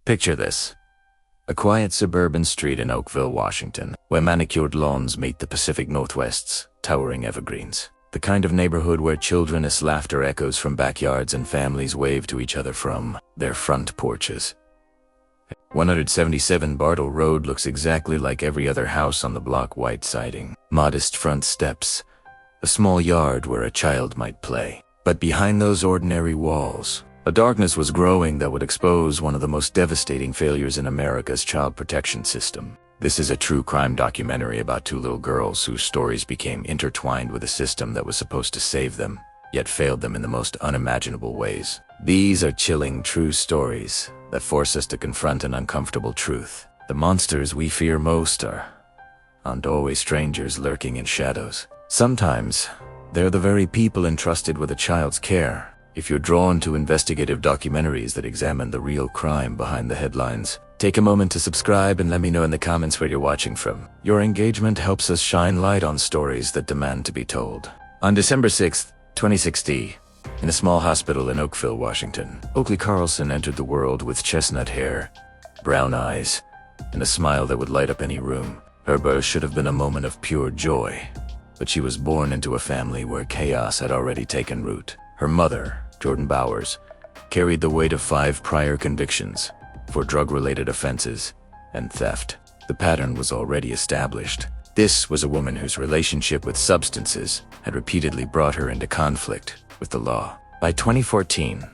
Picture this. A quiet suburban street in Oakville, Washington, where manicured lawns meet the Pacific Northwest's towering evergreens. The kind of neighborhood where children's laughter echoes from backyards and families wave to each other from their front porches. 177 Bartle Road looks exactly like every other house on the block: white siding, modest front steps, a small yard where a child might play. But behind those ordinary walls, a darkness was growing that would expose one of the most devastating failures in America's child protection system. This is a true crime documentary about two little girls whose stories became intertwined with a system that was supposed to save them, yet failed them in the most unimaginable ways. These are chilling true stories that force us to confront an uncomfortable truth. The monsters we fear most aren't always strangers lurking in shadows. Sometimes, they're the very people entrusted with a child's care. If you're drawn to investigative documentaries that examine the real crime behind the headlines, take a moment to subscribe and let me know in the comments where you're watching from. Your engagement helps us shine light on stories that demand to be told. On December 6, 2016, in a small hospital in Oakville, Washington, Oakley Carlson entered the world with chestnut hair, brown eyes, and a smile that would light up any room. Her birth should have been a moment of pure joy, but she was born into a family where chaos had already taken root. Her mother, Jordan Bowers, carried the weight of 5 prior convictions for drug-related offenses and theft. The pattern was already established. This was a woman whose relationship with substances had repeatedly brought her into conflict with the law. By 2014,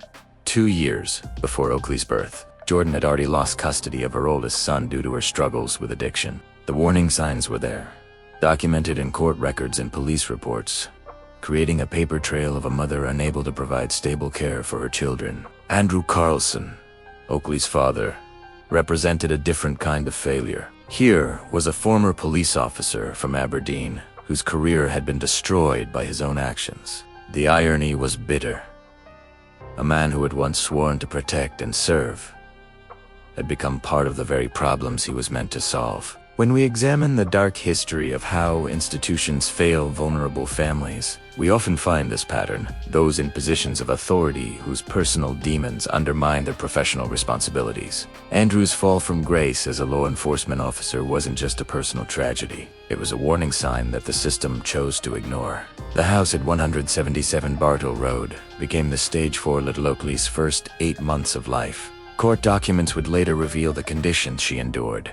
2 years before Oakley's birth, Jordan had already lost custody of her oldest son due to her struggles with addiction. The warning signs were there, documented in court records and police reports, creating a paper trail of a mother unable to provide stable care for her children. Andrew Carlson, Oakley's father, represented a different kind of failure. Here was a former police officer from Aberdeen whose career had been destroyed by his own actions. The irony was bitter. A man who had once sworn to protect and serve had become part of the very problems he was meant to solve. When we examine the dark history of how institutions fail vulnerable families, we often find this pattern: those in positions of authority whose personal demons undermine their professional responsibilities. Andrew's fall from grace as a law enforcement officer wasn't just a personal tragedy. It was a warning sign that the system chose to ignore. The house at 177 Bartle Road became the stage for little Oakley's first 8 months of life. Court documents would later reveal the conditions she endured.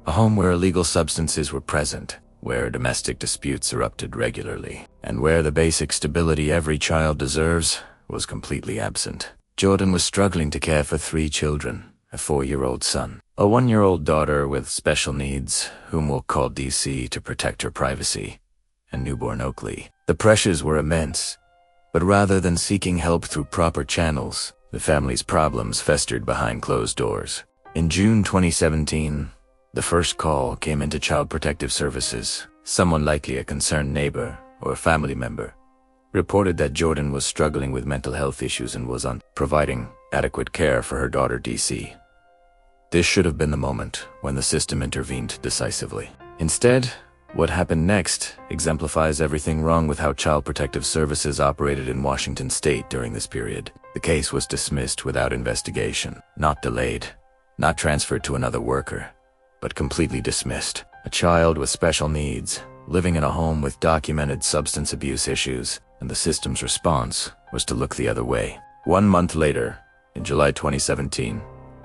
A home where illegal substances were present, where domestic disputes erupted regularly, and where the basic stability every child deserves was completely absent. Jordan was struggling to care for 3 children, a 4-year-old son, a 1-year-old daughter with special needs, whom we'll call DC to protect her privacy, and newborn Oakley. The pressures were immense, but rather than seeking help through proper channels, the family's problems festered behind closed doors. In June 2017, the first call came into Child Protective Services. Someone, likely a concerned neighbor or a family member, reported that Jordan was struggling with mental health issues and was providing adequate care for her daughter DC. This should have been the moment when the system intervened decisively. Instead, what happened next exemplifies everything wrong with how Child Protective Services operated in Washington state during this period. The case was dismissed without investigation, not delayed, not transferred to another worker, but completely dismissed. A child with special needs, living in a home with documented substance abuse issues, and the system's response was to look the other way. 1 month later, in July 2017,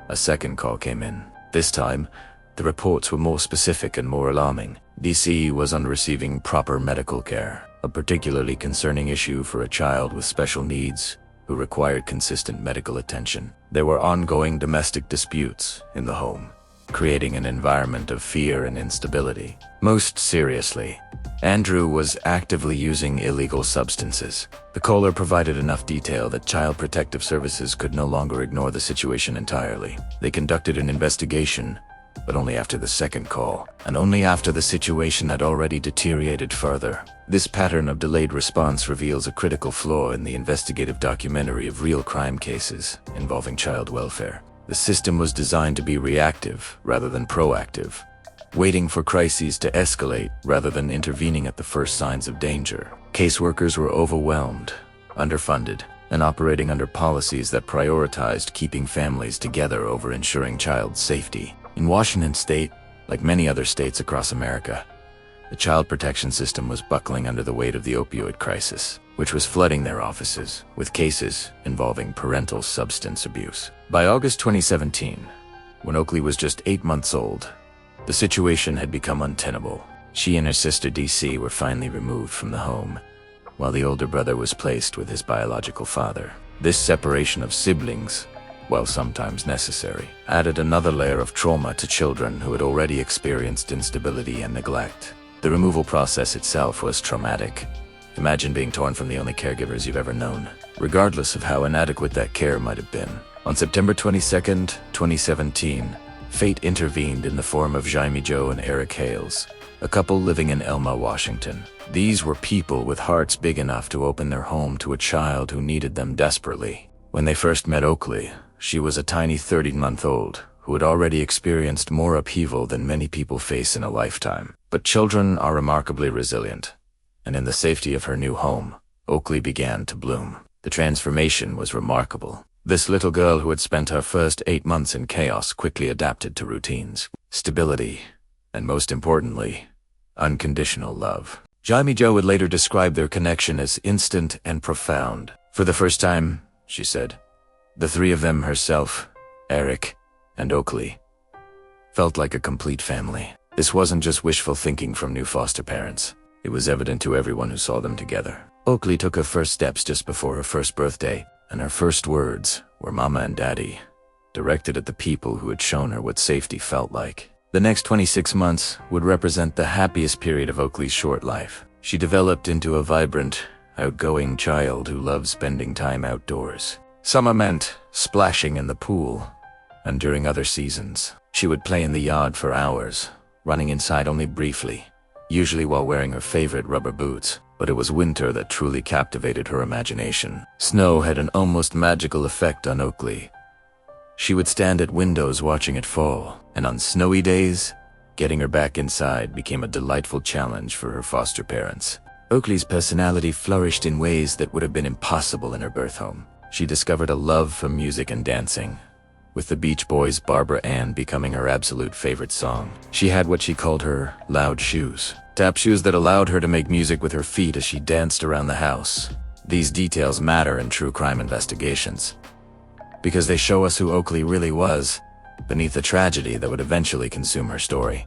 a second call came in. This time, the reports were more specific and more alarming. DC was receiving proper medical care, a particularly concerning issue for a child with special needs who required consistent medical attention. There were ongoing domestic disputes in the home, creating an environment of fear and instability. Most seriously, Andrew was actively using illegal substances. The caller provided enough detail that Child Protective Services could no longer ignore the situation entirely. They conducted an investigation, but only after the second call, and only after the situation had already deteriorated further. This pattern of delayed response reveals a critical flaw in the investigative documentary of real crime cases involving child welfare. The system was designed to be reactive rather than proactive, waiting for crises to escalate rather than intervening at the first signs of danger. Caseworkers were overwhelmed, underfunded, and operating under policies that prioritized keeping families together over ensuring child safety. In Washington state, like many other states across America, the child protection system was buckling under the weight of the opioid crisis, which was flooding their offices with cases involving parental substance abuse. By August 2017, when Oakley was just 8 months old, the situation had become untenable. She and her sister DC were finally removed from the home, while the older brother was placed with his biological father. This separation of siblings, while sometimes necessary, added another layer of trauma to children who had already experienced instability and neglect. The removal process itself was traumatic. Imagine being torn from the only caregivers you've ever known, regardless of how inadequate that care might have been. On September 22, 2017, fate intervened in the form of Jaime Joe and Eric Hales, a couple living in Elma, Washington. These were people with hearts big enough to open their home to a child who needed them desperately. When they first met Oakley, she was a tiny 30-month-old who had already experienced more upheaval than many people face in a lifetime. But children are remarkably resilient, and in the safety of her new home, Oakley began to bloom. The transformation was remarkable. This little girl who had spent her first 8 months in chaos quickly adapted to routines, stability, and most importantly, unconditional love. Jaime Joe would later describe their connection as instant and profound. For the first time, she said, the three of them, herself, Eric, and Oakley, felt like a complete family. This wasn't just wishful thinking from new foster parents. It was evident to everyone who saw them together. Oakley took her first steps just before her first birthday, and her first words were "Mama" and "Daddy," directed at the people who had shown her what safety felt like. The next 26 months would represent the happiest period of Oakley's short life. She developed into a vibrant, outgoing child who loved spending time outdoors. Summer meant splashing in the pool, and during other seasons, she would play in the yard for hours, running inside only briefly, usually while wearing her favorite rubber boots. But it was winter that truly captivated her imagination. Snow had an almost magical effect on Oakley. She would stand at windows watching it fall, and on snowy days, getting her back inside became a delightful challenge for her foster parents. Oakley's personality flourished in ways that would have been impossible in her birth home. She discovered a love for music and dancing, with the Beach Boys' Barbara Ann becoming her absolute favorite song. She had what she called her loud shoes, tap shoes that allowed her to make music with her feet as she danced around the house. These details matter in true crime investigations, because they show us who Oakley really was beneath the tragedy that would eventually consume her story.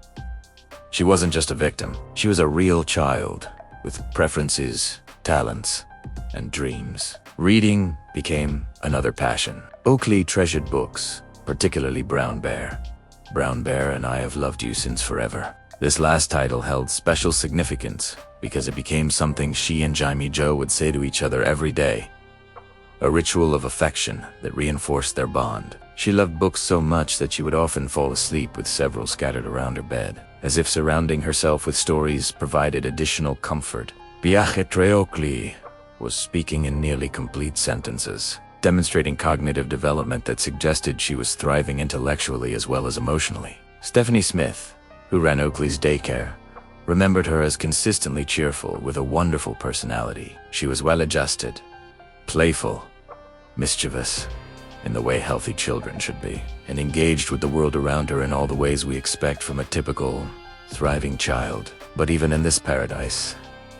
She wasn't just a victim. She was a real child with preferences, talents, and dreams. Reading became another passion. Oakley treasured books, particularly Brown Bear. Brown Bear and I Have Loved You Since Forever. This last title held special significance because it became something she and Jaime Joe would say to each other every day, a ritual of affection that reinforced their bond. She loved books so much that she would often fall asleep with several scattered around her bed, as if surrounding herself with stories provided additional comfort. Viaje tre Oakley was speaking in nearly complete sentences, demonstrating cognitive development that suggested she was thriving intellectually as well as emotionally. Stephanie Smith, who ran Oakley's daycare, remembered her as consistently cheerful with a wonderful personality. She was well-adjusted, playful, mischievous, in the way healthy children should be, and engaged with the world around her in all the ways we expect from a typical, thriving child. But even in this paradise,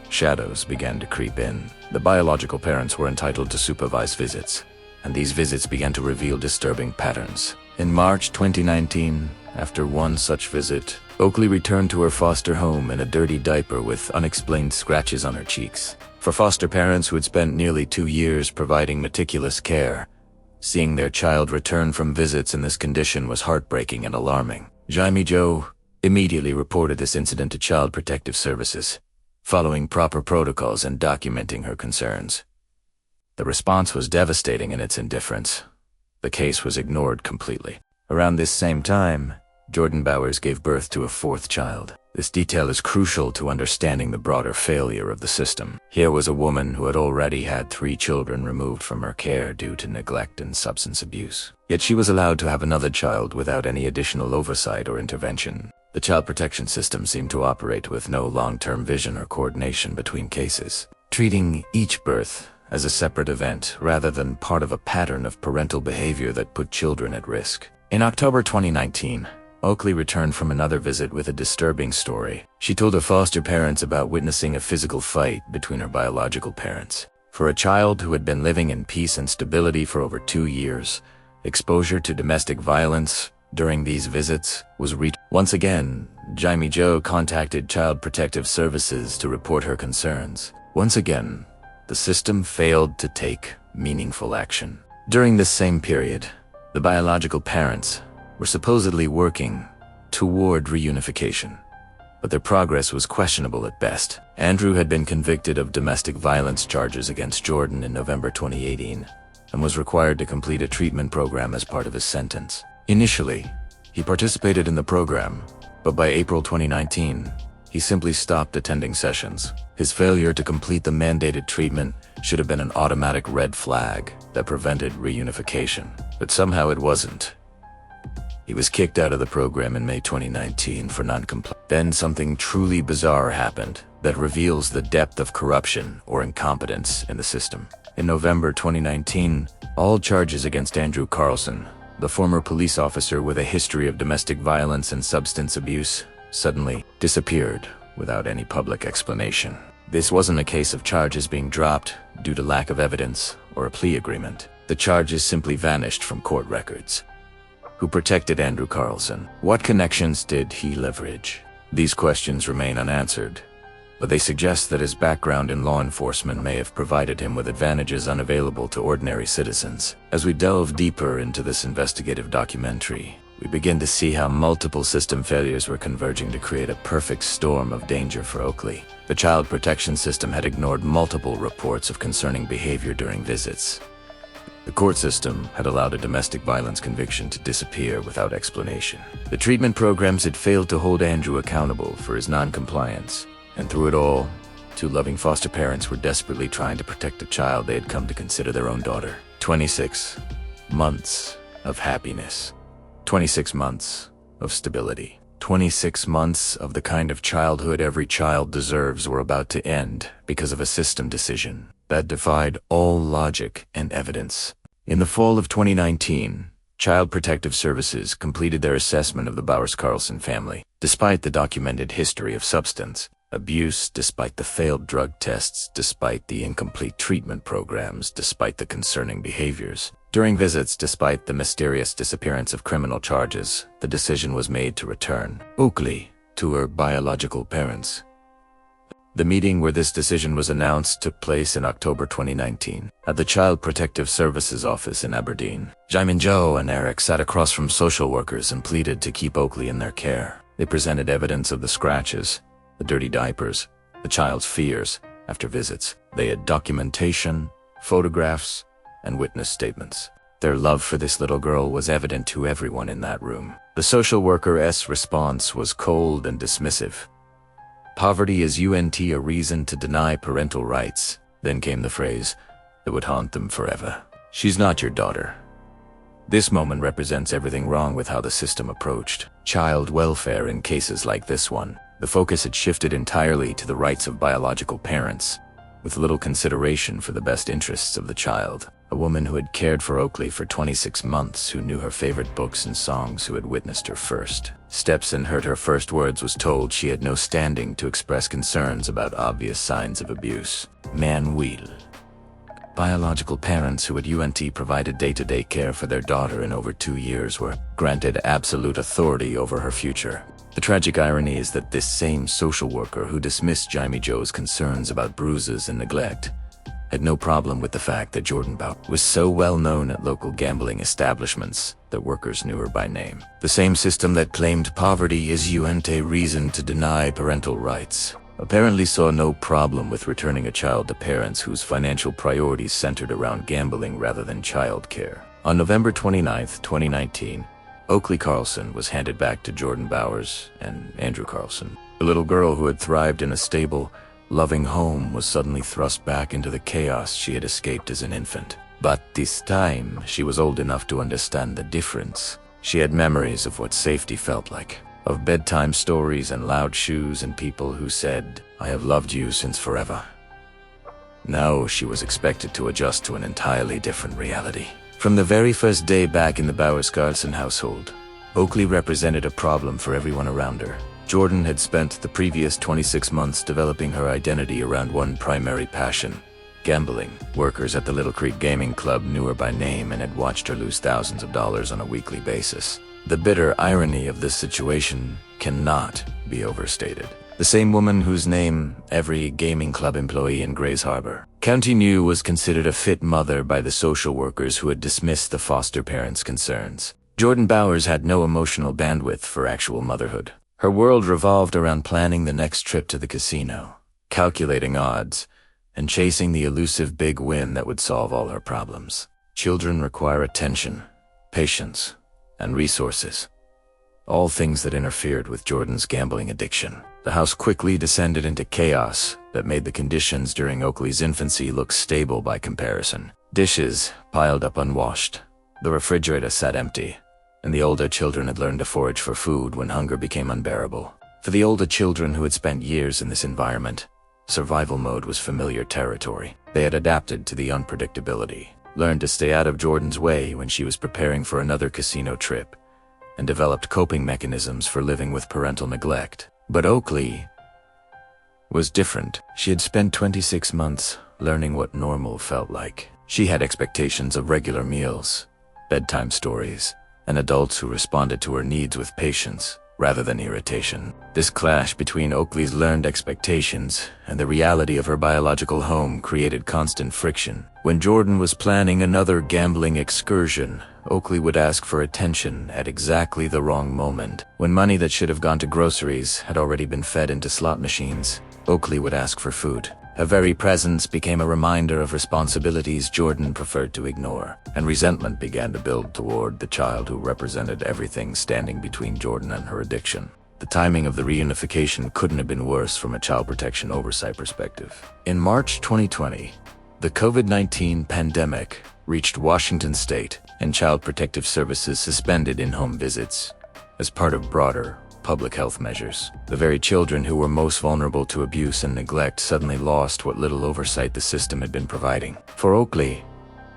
shadows began to creep in. The biological parents were entitled to supervise visits, and these visits began to reveal disturbing patterns. In March 2019, after one such visit, Oakley returned to her foster home in a dirty diaper with unexplained scratches on her cheeks. For foster parents who had spent nearly 2 years providing meticulous care, seeing their child return from visits in this condition was heartbreaking and alarming. Jaime Joe immediately reported this incident to Child Protective Services, following proper protocols and documenting her concerns. The response was devastating in its indifference. The case was ignored completely. Around this same time, Jordan Bowers gave birth to a 4th child. This detail is crucial to understanding the broader failure of the system. Here was a woman who had already had 3 children removed from her care due to neglect and substance abuse. Yet she was allowed to have another child without any additional oversight or intervention. The child protection system seemed to operate with no long-term vision or coordination between cases, treating each birth as a separate event rather than part of a pattern of parental behavior that put children at risk. In October 2019, Oakley returned from another visit with a disturbing story. She told her foster parents about witnessing a physical fight between her biological parents. For a child who had been living in peace and stability for over 2 years, exposure to domestic violence during these visits was Once again, Jaime Jo contacted Child Protective Services to report her concerns. Once again, the system failed to take meaningful action. During this same period, the biological parents were supposedly working toward reunification, but their progress was questionable at best. Andrew had been convicted of domestic violence charges against Jordan in November 2018 and was required to complete a treatment program as part of his sentence. Initially, he participated in the program, but by April 2019, he simply stopped attending sessions. His failure to complete the mandated treatment should have been an automatic red flag that prevented reunification, but somehow it wasn't. He was kicked out of the program in May 2019 for non-compliance. Then something truly bizarre happened that reveals the depth of corruption or incompetence in the system. In November 2019, all charges against Andrew Carlson, the former police officer with a history of domestic violence and substance abuse, suddenly disappeared without any public explanation. This wasn't a case of charges being dropped due to lack of evidence or a plea agreement. The charges simply vanished from court records. Who protected Andrew Carlson? What connections did he leverage? These questions remain unanswered, but they suggest that his background in law enforcement may have provided him with advantages unavailable to ordinary citizens. As we delve deeper into this investigative documentary, we begin to see how multiple system failures were converging to create a perfect storm of danger for Oakley. The child protection system had ignored multiple reports of concerning behavior during visits. The court system had allowed a domestic violence conviction to disappear without explanation. The treatment programs had failed to hold Andrew accountable for his non-compliance. And through it all, 2 loving foster parents were desperately trying to protect a child they had come to consider their own daughter. 26 months of happiness. 26 months of stability. 26 months of the kind of childhood every child deserves were about to end because of a system decision that defied all logic and evidence. In the fall of 2019, Child Protective Services completed their assessment of the Bowers-Carlson family. Despite the documented history of substance abuse, despite the failed drug tests, despite the incomplete treatment programs, despite the concerning behaviors, during visits, despite the mysterious disappearance of criminal charges, the decision was made to return Oakley to her biological parents. The meeting where this decision was announced took place in October 2019 at the Child Protective Services office in Aberdeen. Jaime Jo and Eric sat across from social workers and pleaded to keep Oakley in their care. They presented evidence of the scratches, the dirty diapers, the child's fears after visits. They had documentation, photographs, and witness statements. Their love for this little girl was evident to everyone in that room. The social worker's response was cold and dismissive. Poverty is a reason to deny parental rights. Then came the phrase that would haunt them forever. She's not your daughter. This moment represents everything wrong with how the system approached child welfare in cases like this one. The focus had shifted entirely to the rights of biological parents, with little consideration for the best interests of the child. A woman who had cared for Oakley for 26 months, who knew her favorite books and songs, who had witnessed her first steps and heard her first words, was told she had no standing to express concerns about obvious signs of abuse. Manuel. Biological parents who at provided day-to-day care for their daughter in over 2 years were granted absolute authority over her future. The tragic irony is that this same social worker who dismissed Jaime Jo's concerns about bruises and neglect had no problem with the fact that Jordan Bauer was so well known at local gambling establishments that workers knew her by name. The same system that claimed poverty is a reason to deny parental rights apparently saw no problem with returning a child to parents whose financial priorities centered around gambling rather than child care. On November 29, 2019, Oakley Carlson was handed back to Jordan Bowers and Andrew Carlson. The little girl who had thrived in a stable, loving home was suddenly thrust back into the chaos she had escaped as an infant. But this time, she was old enough to understand the difference. She had memories of what safety felt like, of bedtime stories and loud shoes and people who said, "I have loved you since forever." Now she was expected to adjust to an entirely different reality. From the very first day back in the Bowers-Carlson household, Oakley represented a problem for everyone around her. Jordan had spent the previous 26 months developing her identity around one primary passion: gambling. Workers at the Little Creek Gaming Club knew her by name and had watched her lose thousands of dollars on a weekly basis. The bitter irony of this situation cannot be overstated. The same woman whose name every gaming club employee in Grays Harbor County knew was considered a fit mother by the social workers who had dismissed the foster parents' concerns. Jordan Bowers had no emotional bandwidth for actual motherhood. Her world revolved around planning the next trip to the casino, calculating odds, and chasing the elusive big win that would solve all her problems. Children require attention, patience, and resources. All things that interfered with Jordan's gambling addiction. The house quickly descended into chaos that made the conditions during Oakley's infancy look stable by comparison. Dishes piled up unwashed, the refrigerator sat empty, and the older children had learned to forage for food when hunger became unbearable. For the older children who had spent years in this environment, survival mode was familiar territory. They had adapted to the unpredictability, learned to stay out of Jordan's way when she was preparing for another casino trip, and developed coping mechanisms for living with parental neglect. But Oakley was different. She had spent 26 months learning what normal felt like. She had expectations of regular meals, bedtime stories, and adults who responded to her needs with patience rather than irritation. This clash between Oakley's learned expectations and the reality of her biological home created constant friction. When Jordan was planning another gambling excursion, Oakley would ask for attention at exactly the wrong moment. When money that should have gone to groceries had already been fed into slot machines, Oakley would ask for food. Her very presence became a reminder of responsibilities Jordan preferred to ignore, and resentment began to build toward the child who represented everything standing between Jordan and her addiction. The timing of the reunification couldn't have been worse from a child protection oversight perspective. In March 2020, the COVID-19 pandemic reached Washington state, and Child Protective Services suspended in-home visits as part of broader public health measures. The very children who were most vulnerable to abuse and neglect suddenly lost what little oversight the system had been providing. For Oakley,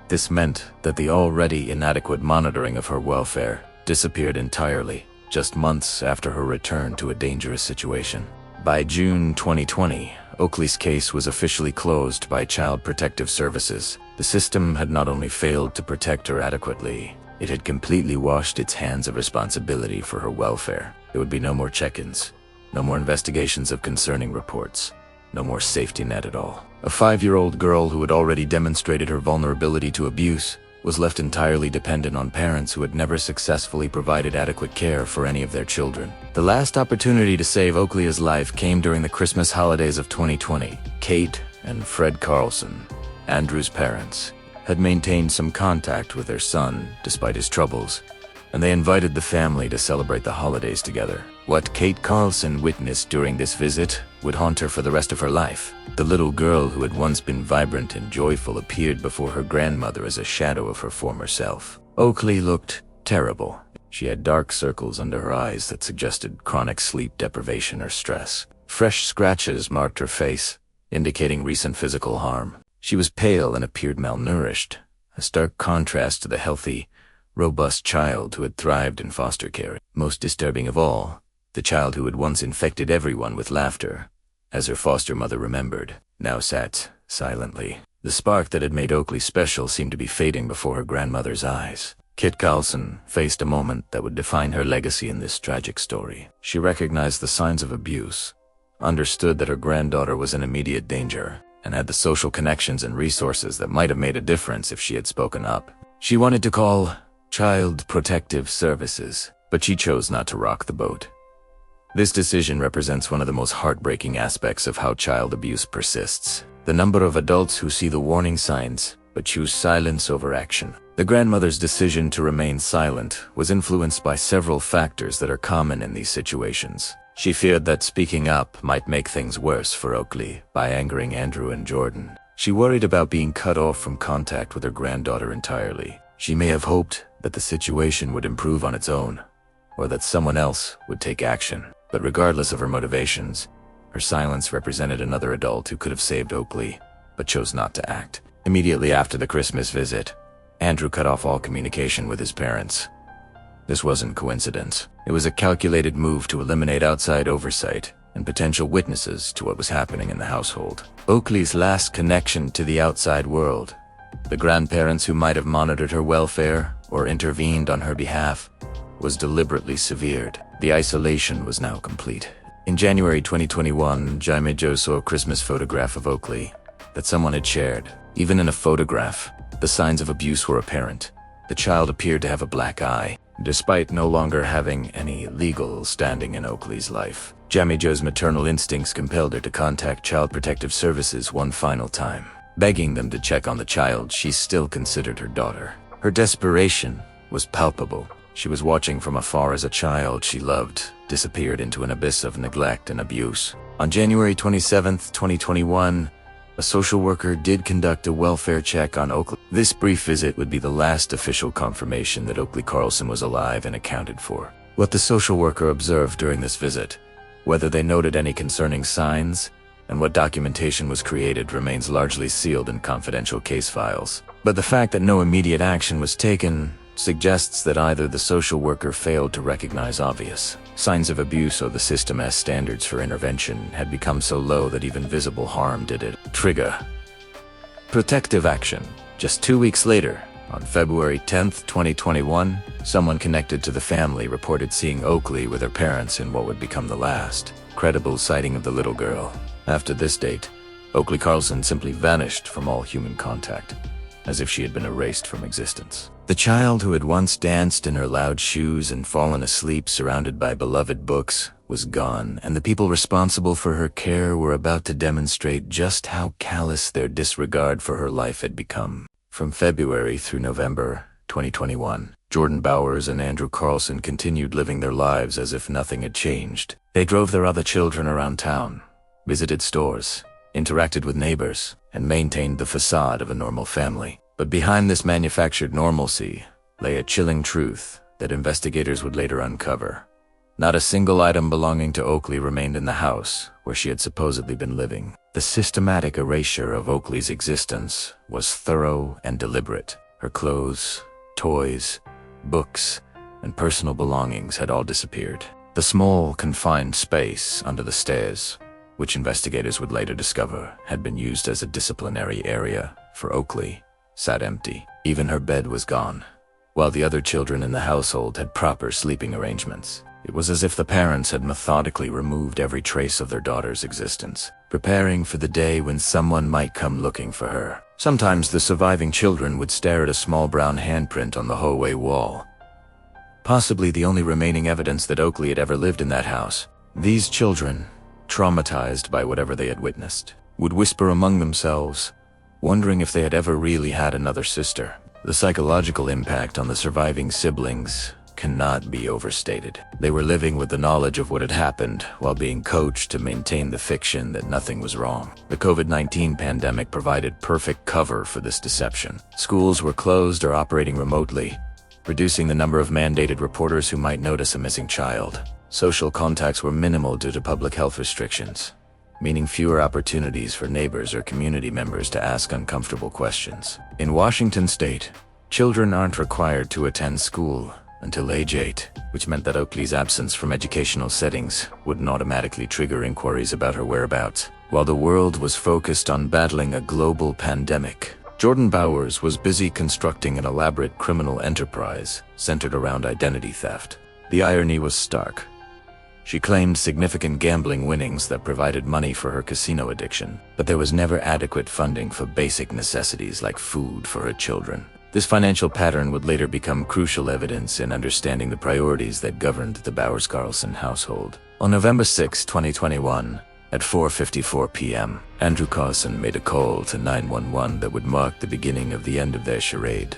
this meant that the already inadequate monitoring of her welfare disappeared entirely, just months after her return to a dangerous situation. By June 2020, Oakley's case was officially closed by Child Protective Services. The system had not only failed to protect her adequately, it had completely washed its hands of responsibility for her welfare. There would be no more check-ins, no more investigations of concerning reports, no more safety net at all. A 5-year-old girl who had already demonstrated her vulnerability to abuse was left entirely dependent on parents who had never successfully provided adequate care for any of their children. The last opportunity to save Oakley's life came during the Christmas holidays of 2020. Kate and Fred Carlson, Andrew's parents, had maintained some contact with their son despite his troubles, and they invited the family to celebrate the holidays together. What Kate Carlson witnessed during this visit would haunt her for the rest of her life. The little girl who had once been vibrant and joyful appeared before her grandmother as a shadow of her former self. Oakley looked terrible. She had dark circles under her eyes that suggested chronic sleep deprivation or stress. Fresh scratches marked her face, indicating recent physical harm. She was pale and appeared malnourished, a stark contrast to the healthy, robust child who had thrived in foster care. Most disturbing of all, the child who had once infected everyone with laughter, as her foster mother remembered, now sat silently. The spark that had made Oakley special seemed to be fading before her grandmother's eyes. Kit Carlson faced a moment that would define her legacy in this tragic story. She recognized the signs of abuse, understood that her granddaughter was in immediate danger, and had the social connections and resources that might have made a difference if she had spoken up. She wanted to call Child Protective Services, but she chose not to rock the boat. This decision represents one of the most heartbreaking aspects of how child abuse persists. The number of adults who see the warning signs but choose silence over action. The grandmother's decision to remain silent was influenced by several factors that are common in these situations. She feared that speaking up might make things worse for Oakley by angering Andrew and Jordan. She worried about being cut off from contact with her granddaughter entirely. She may have hoped that the situation would improve on its own, or that someone else would take action. But regardless of her motivations, her silence represented another adult who could have saved Oakley but chose not to act. Immediately after the Christmas visit, Andrew cut off all communication with his parents. This wasn't coincidence. It was a calculated move to eliminate outside oversight and potential witnesses to what was happening in the household. Oakley's last connection to the outside world, the grandparents who might have monitored her welfare or intervened on her behalf, was deliberately severed. The isolation was now complete. In January 2021, Jaime Joe saw a Christmas photograph of Oakley that someone had shared. Even in a photograph, the signs of abuse were apparent. The child appeared to have a black eye, despite no longer having any legal standing in Oakley's life. Jaime Joe's maternal instincts compelled her to contact Child Protective Services one final time, begging them to check on the child she still considered her daughter. Her desperation was palpable. She was watching from afar as a child she loved disappeared into an abyss of neglect and abuse. On January 27, 2021, a social worker did conduct a welfare check on Oakley. This brief visit would be the last official confirmation that Oakley Carlson was alive and accounted for. What the social worker observed during this visit, whether they noted any concerning signs, and what documentation was created remains largely sealed in confidential case files. But the fact that no immediate action was taken suggests that either the social worker failed to recognize obvious signs of abuse or the system's standards for intervention had become so low that even visible harm didn't trigger protective action. Just 2 weeks later, on February 10, 2021, someone connected to the family reported seeing Oakley with her parents in what would become the last credible sighting of the little girl. After this date, Oakley Carlson simply vanished from all human contact, as if she had been erased from existence. The child who had once danced in her loud shoes and fallen asleep surrounded by beloved books was gone, and the people responsible for her care were about to demonstrate just how callous their disregard for her life had become. From February through November 2021, Jordan Bowers and Andrew Carlson continued living their lives as if nothing had changed. They drove their other children around town, visited stores, interacted with neighbors, and maintained the facade of a normal family. But behind this manufactured normalcy lay a chilling truth that investigators would later uncover. Not a single item belonging to Oakley remained in the house where she had supposedly been living. The systematic erasure of Oakley's existence was thorough and deliberate. Her clothes, toys, books, and personal belongings had all disappeared. The small, confined space under the stairs, which investigators would later discover had been used as a disciplinary area for Oakley, sat empty. Even her bed was gone, while the other children in the household had proper sleeping arrangements. It was as if the parents had methodically removed every trace of their daughter's existence, preparing for the day when someone might come looking for her. Sometimes the surviving children would stare at a small brown handprint on the hallway wall, possibly the only remaining evidence that Oakley had ever lived in that house. These children, traumatized by whatever they had witnessed, would whisper among themselves, wondering if they had ever really had another sister. The psychological impact on the surviving siblings cannot be overstated. They were living with the knowledge of what had happened while being coached to maintain the fiction that nothing was wrong. The COVID-19 pandemic provided perfect cover for this deception. Schools were closed or operating remotely, reducing the number of mandated reporters who might notice a missing child. Social contacts were minimal due to public health restrictions, meaning fewer opportunities for neighbors or community members to ask uncomfortable questions. In Washington state, children aren't required to attend school until age 8, which meant that Oakley's absence from educational settings wouldn't automatically trigger inquiries about her whereabouts. While the world was focused on battling a global pandemic, Jordan Bowers was busy constructing an elaborate criminal enterprise centered around identity theft. The irony was stark. She claimed significant gambling winnings that provided money for her casino addiction, but there was never adequate funding for basic necessities like food for her children. This financial pattern would later become crucial evidence in understanding the priorities that governed the Bowers-Carlson household. On November 6, 2021, at 4:54 p.m., Andrew Carlson made a call to 911 that would mark the beginning of the end of their charade.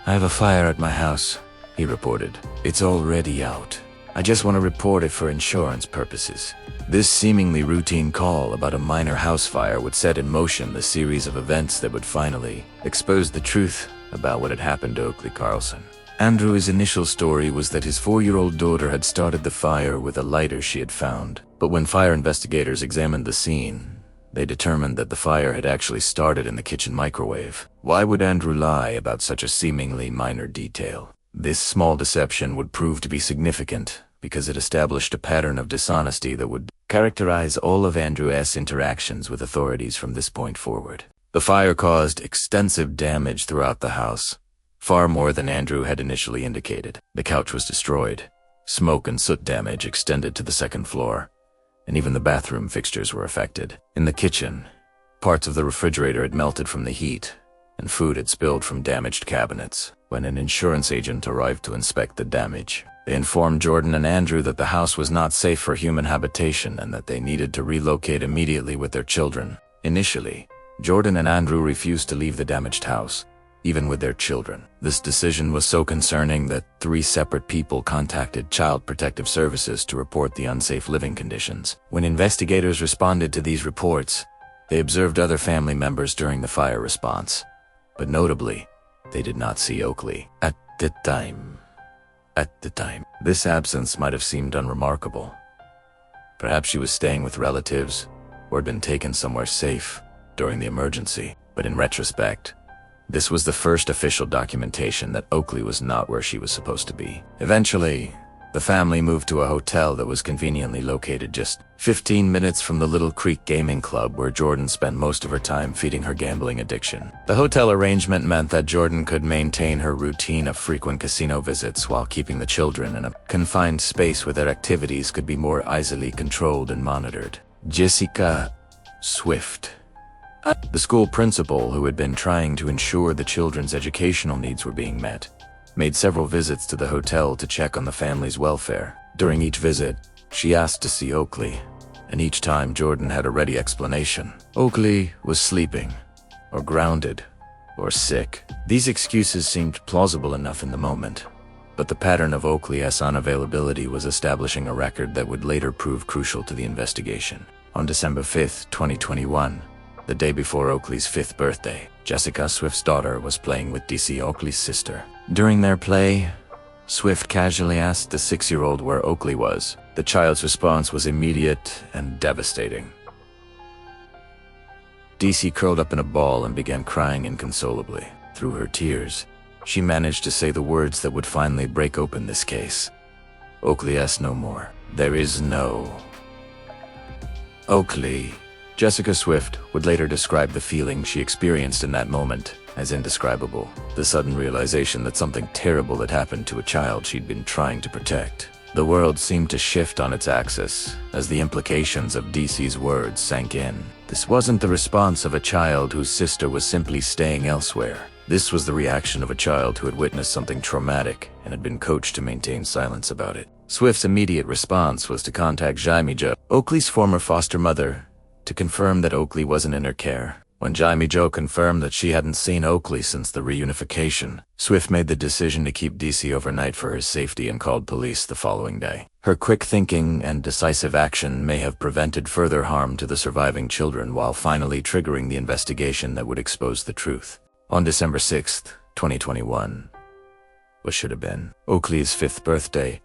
"I have a fire at my house," he reported. "It's already out. I just want to report it for insurance purposes." This seemingly routine call about a minor house fire would set in motion the series of events that would finally expose the truth about what had happened to Oakley Carlson. Andrew's initial story was that his 4-year-old daughter had started the fire with a lighter she had found, but when fire investigators examined the scene, They determined that the fire had actually started in the kitchen microwave. Why would Andrew lie about such a seemingly minor detail? This small deception would prove to be significant because it established a pattern of dishonesty that would characterize all of Andrew's interactions with authorities from this point forward. The fire caused extensive damage throughout the house, far more than Andrew had initially indicated. The couch was destroyed. Smoke and soot damage extended to the second floor, and even the bathroom fixtures were affected. In the kitchen, parts of the refrigerator had melted from the heat, and food had spilled from damaged cabinets. When an insurance agent arrived to inspect the damage, they informed Jordan and Andrew that the house was not safe for human habitation and that they needed to relocate immediately with their children. Initially, Jordan and Andrew refused to leave the damaged house, even with their children. This decision was so concerning that 3 separate people contacted Child Protective Services to report the unsafe living conditions. When investigators responded to these reports, they observed other family members during the fire response, but notably, they did not see Oakley at the time. This absence might have seemed unremarkable. Perhaps she was staying with relatives or had been taken somewhere safe during the emergency, but in retrospect, this was the first official documentation that Oakley was not where she was supposed to be. Eventually, the family moved to a hotel that was conveniently located just 15 minutes from the Little Creek Gaming Club where Jordan spent most of her time feeding her gambling addiction. The hotel arrangement meant that Jordan could maintain her routine of frequent casino visits while keeping the children in a confined space where their activities could be more easily controlled and monitored. Jessica Swift, the school principal who had been trying to ensure the children's educational needs were being met, made several visits to the hotel to check on the family's welfare. During each visit, she asked to see Oakley, and each time Jordan had a ready explanation. Oakley was sleeping, or grounded, or sick. These excuses seemed plausible enough in the moment, but the pattern of Oakley's unavailability was establishing a record that would later prove crucial to the investigation. On December 5, 2021, the day before Oakley's 5th birthday, Jessica Swift's daughter was playing with DC Oakley's sister. During their play, Swift casually asked the 6-year-old where Oakley was. The child's response was immediate and devastating. DC curled up in a ball and began crying inconsolably. Through her tears, she managed to say the words that would finally break open this case. Oakley asked no more. There is no Oakley. Jessica Swift would later describe the feeling she experienced in that moment as indescribable. The sudden realization that something terrible had happened to a child she'd been trying to protect. The world seemed to shift on its axis as the implications of DC's words sank in. This wasn't the response of a child whose sister was simply staying elsewhere. This was the reaction of a child who had witnessed something traumatic and had been coached to maintain silence about it. Swift's immediate response was to contact Jaime Jo, Oakley's former foster mother, to confirm that Oakley wasn't in her care. When Jaime Jo confirmed that she hadn't seen Oakley since the reunification, Swift made the decision to keep DC overnight for her safety and called police the following day. Her quick thinking and decisive action may have prevented further harm to the surviving children while finally triggering the investigation that would expose the truth. On December 6, 2021, what should have been Oakley's 5th birthday,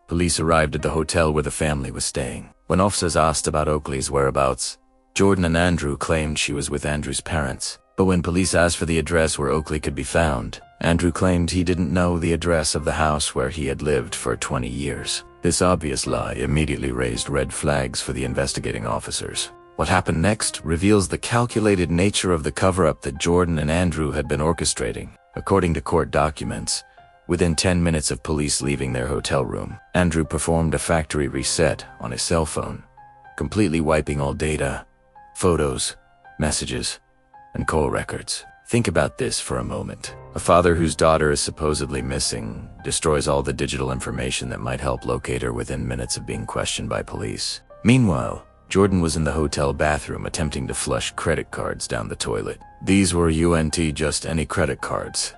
police arrived at the hotel where the family was staying. When officers asked about Oakley's whereabouts, Jordan and Andrew claimed she was with Andrew's parents. But when police asked for the address where Oakley could be found, Andrew claimed he didn't know the address of the house where he had lived for 20 years. This obvious lie immediately raised red flags for the investigating officers. What happened next reveals the calculated nature of the cover-up that Jordan and Andrew had been orchestrating. According to court documents, within 10 minutes of police leaving their hotel room, Andrew performed a factory reset on his cell phone, completely wiping all data, photos, messages, and call records. Think about this for a moment. A father whose daughter is supposedly missing destroys all the digital information that might help locate her within minutes of being questioned by police. Meanwhile, Jordan was in the hotel bathroom attempting to flush credit cards down the toilet. These were just any credit cards.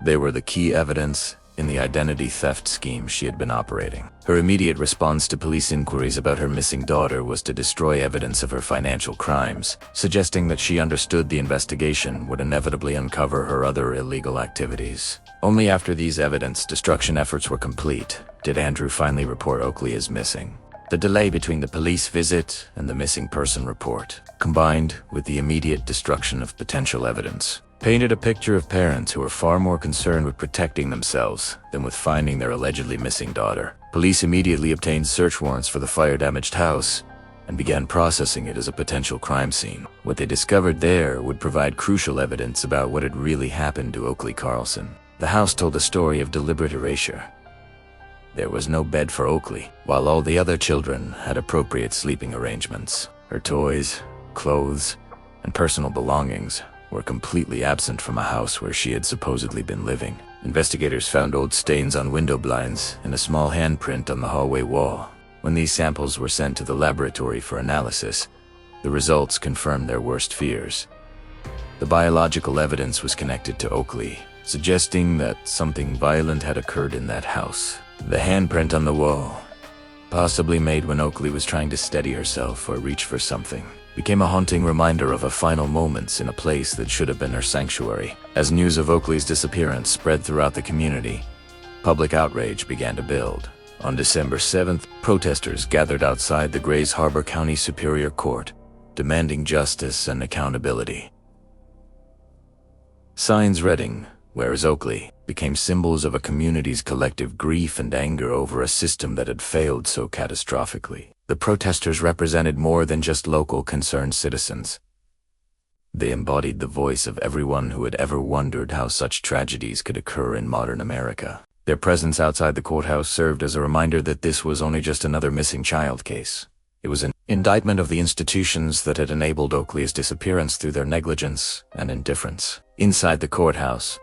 They were the key evidence in the identity theft scheme she had been operating. Her immediate response to police inquiries about her missing daughter was to destroy evidence of her financial crimes, suggesting that she understood the investigation would inevitably uncover her other illegal activities. Only after these evidence destruction efforts were complete did Andrew finally report Oakley as missing. The delay between the police visit and the missing person report, combined with the immediate destruction of potential evidence, painted a picture of parents who were far more concerned with protecting themselves than with finding their allegedly missing daughter. Police immediately obtained search warrants for the fire-damaged house and began processing it as a potential crime scene. What they discovered there would provide crucial evidence about what had really happened to Oakley Carlson. The house told a story of deliberate erasure. There was no bed for Oakley, while all the other children had appropriate sleeping arrangements. Her toys, clothes, and personal belongings were completely absent from a house where she had supposedly been living. Investigators found old stains on window blinds and a small handprint on the hallway wall. When these samples were sent to the laboratory for analysis, the results confirmed their worst fears. The biological evidence was connected to Oakley, suggesting that something violent had occurred in that house. The handprint on the wall, possibly made when Oakley was trying to steady herself or reach for something, became a haunting reminder of her final moments in a place that should have been her sanctuary. As news of Oakley's disappearance spread throughout the community, public outrage began to build. On December 7th, protesters gathered outside the Grays Harbor County Superior Court, demanding justice and accountability. Signs reading, "Where is Oakley?" became symbols of a community's collective grief and anger over a system that had failed so catastrophically. The protesters represented more than just local concerned citizens. They embodied the voice of everyone who had ever wondered how such tragedies could occur in modern America. Their presence outside the courthouse served as a reminder that this was only just another missing child case. It was an indictment of the institutions that had enabled Oakley's disappearance through their negligence and indifference. Inside the courthouse,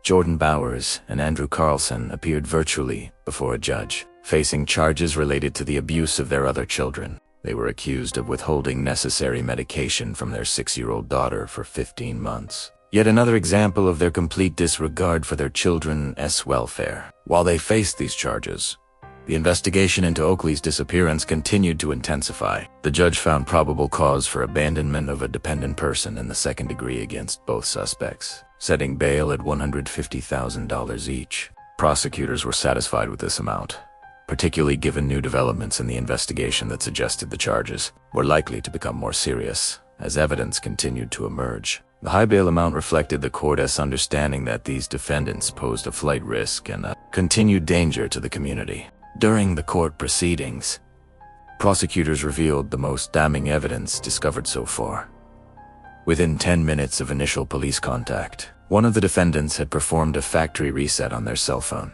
Jordan Bowers and Andrew Carlson appeared virtually before a judge, facing charges related to the abuse of their other children. They were accused of withholding necessary medication from their 6-year-old daughter for 15 months. Yet another example of their complete disregard for their children's welfare. While they faced these charges, the investigation into Oakley's disappearance continued to intensify. The judge found probable cause for abandonment of a dependent person in the second degree against both suspects, setting bail at $150,000 each. Prosecutors were satisfied with this amount, particularly given new developments in the investigation that suggested the charges were likely to become more serious as evidence continued to emerge. The high bail amount reflected the court's understanding that these defendants posed a flight risk and a continued danger to the community. During the court proceedings, prosecutors revealed the most damning evidence discovered so far. Within 10 minutes of initial police contact, one of the defendants had performed a factory reset on their cell phone,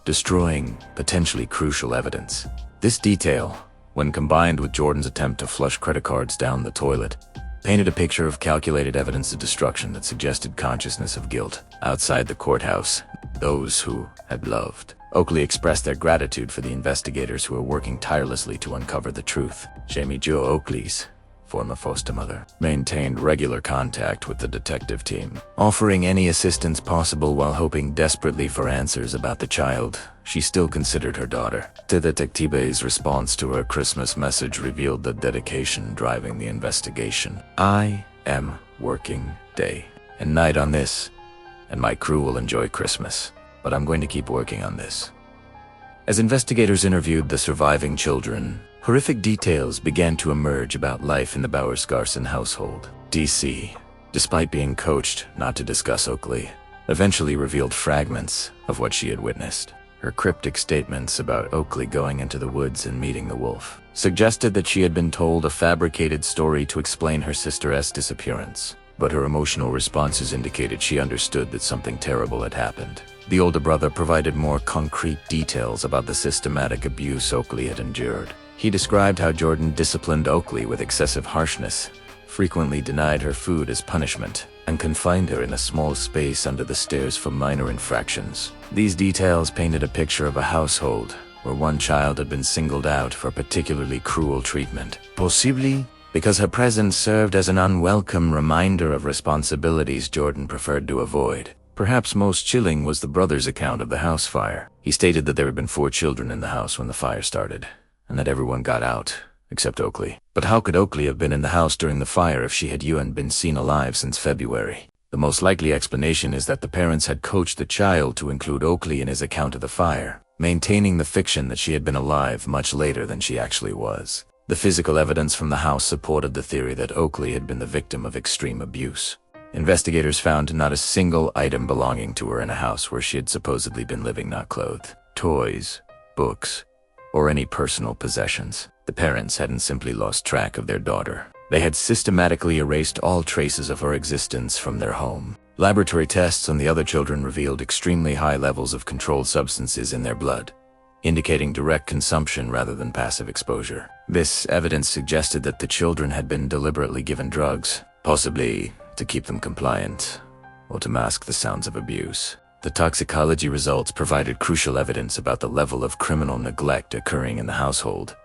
destroying potentially crucial evidence. This detail, when combined with Jordan's attempt to flush credit cards down the toilet, painted a picture of calculated evidence of destruction that suggested consciousness of guilt. Outside the courthouse, those who had loved Oakley expressed their gratitude for the investigators who were working tirelessly to uncover the truth. Jamie Jo Oakley's former foster mother maintained regular contact with the detective team, offering any assistance possible while hoping desperately for answers about the child she still considered her daughter. The detective's response to her Christmas message revealed the dedication driving the investigation. "I am working day and night on this, and my crew will enjoy Christmas, but I'm going to keep working on this." As investigators interviewed the surviving children, horrific details began to emerge about life in the Bowers-Garson household. DC, despite being coached not to discuss Oakley, eventually revealed fragments of what she had witnessed. Her cryptic statements about Oakley going into the woods and meeting the wolf suggested that she had been told a fabricated story to explain her sister's disappearance, but her emotional responses indicated she understood that something terrible had happened. The older brother provided more concrete details about the systematic abuse Oakley had endured. He described how Jordan disciplined Oakley with excessive harshness, frequently denied her food as punishment, and confined her in a small space under the stairs for minor infractions. These details painted a picture of a household where one child had been singled out for particularly cruel treatment, possibly because her presence served as an unwelcome reminder of responsibilities Jordan preferred to avoid. Perhaps most chilling was the brother's account of the house fire. He stated that there had been 4 children in the house when the fire started, and that everyone got out, except Oakley. But how could Oakley have been in the house during the fire if she had been seen alive since February? The most likely explanation is that the parents had coached the child to include Oakley in his account of the fire. maintaining the fiction that she had been alive much later than she actually was. The physical evidence from the house supported the theory that Oakley had been the victim of extreme abuse. Investigators found not a single item belonging to her in a house where she had supposedly been living not clothed. Toys, books, or any personal possessions. The parents hadn't simply lost track of their daughter. They had systematically erased all traces of her existence from their home. Laboratory tests on the other children revealed extremely high levels of controlled substances in their blood, indicating direct consumption rather than passive exposure. This evidence suggested that the children had been deliberately given drugs, possibly to keep them compliant or to mask the sounds of abuse. The toxicology results provided crucial evidence about the level of criminal neglect occurring in the household,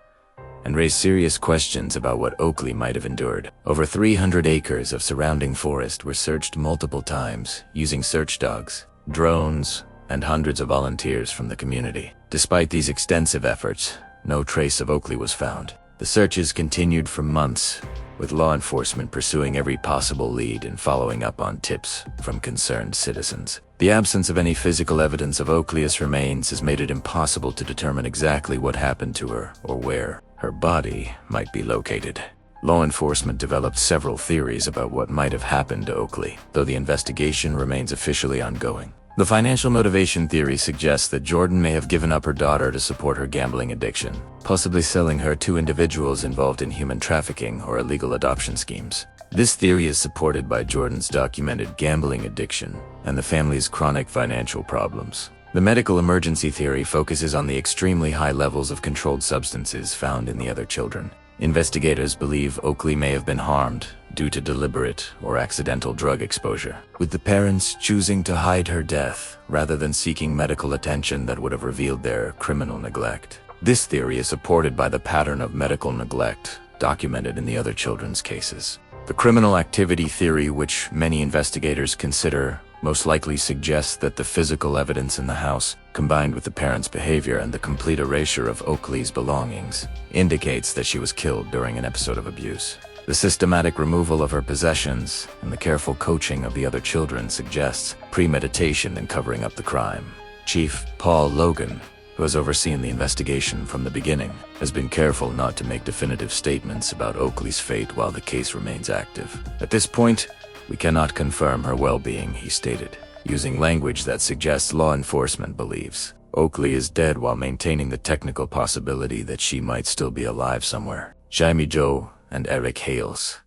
and raised serious questions about what Oakley might have endured. Over 300 acres of surrounding forest were searched multiple times using search dogs, drones, and hundreds of volunteers from the community. Despite these extensive efforts, no trace of Oakley was found. The searches continued for months, with law enforcement pursuing every possible lead and following up on tips from concerned citizens. The absence of any physical evidence of Oakley's remains has made it impossible to determine exactly what happened to her or where her body might be located. Law enforcement developed several theories about what might have happened to Oakley, though the investigation remains officially ongoing. The financial motivation theory suggests that Jordan may have given up her daughter to support her gambling addiction, possibly selling her to individuals involved in human trafficking or illegal adoption schemes. This theory is supported by Jordan's documented gambling addiction and the family's chronic financial problems. The medical emergency theory focuses on the extremely high levels of controlled substances found in the other children. Investigators believe Oakley may have been harmed due to deliberate or accidental drug exposure, with the parents choosing to hide her death rather than seeking medical attention that would have revealed their criminal neglect. This theory is supported by the pattern of medical neglect documented in the other children's cases. The criminal activity theory, which many investigators consider most likely suggests that the physical evidence in the house, combined with the parents' behavior and the complete erasure of Oakley's belongings, indicates that she was killed during an episode of abuse. The systematic removal of her possessions and the careful coaching of the other children suggests premeditation in covering up the crime. Chief Paul Logan, who has overseen the investigation from the beginning, has been careful not to make definitive statements about Oakley's fate while the case remains active. At this point, we cannot confirm her well-being, he stated, using language that suggests law enforcement believes Oakley is dead while maintaining the technical possibility that she might still be alive somewhere. Jaime Joe and Eric Hales,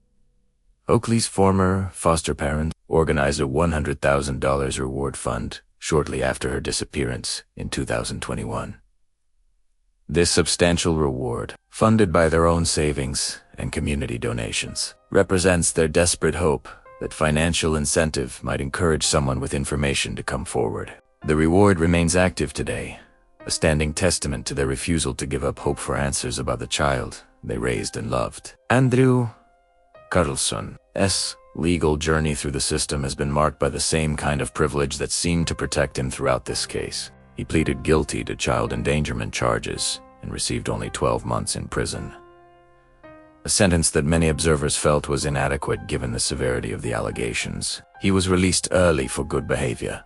Oakley's former foster parent, organized a $100,000 reward fund shortly after her disappearance in 2021. This substantial reward, funded by their own savings and community donations, represents their desperate hope that financial incentive might encourage someone with information to come forward. The reward remains active today, a standing testament to their refusal to give up hope for answers about the child they raised and loved. Oakley Carlson's legal journey through the system has been marked by the same kind of privilege that seemed to protect him throughout this case. He pleaded guilty to child endangerment charges and received only 12 months in prison, a sentence that many observers felt was inadequate given the severity of the allegations. He was released early for good behavior,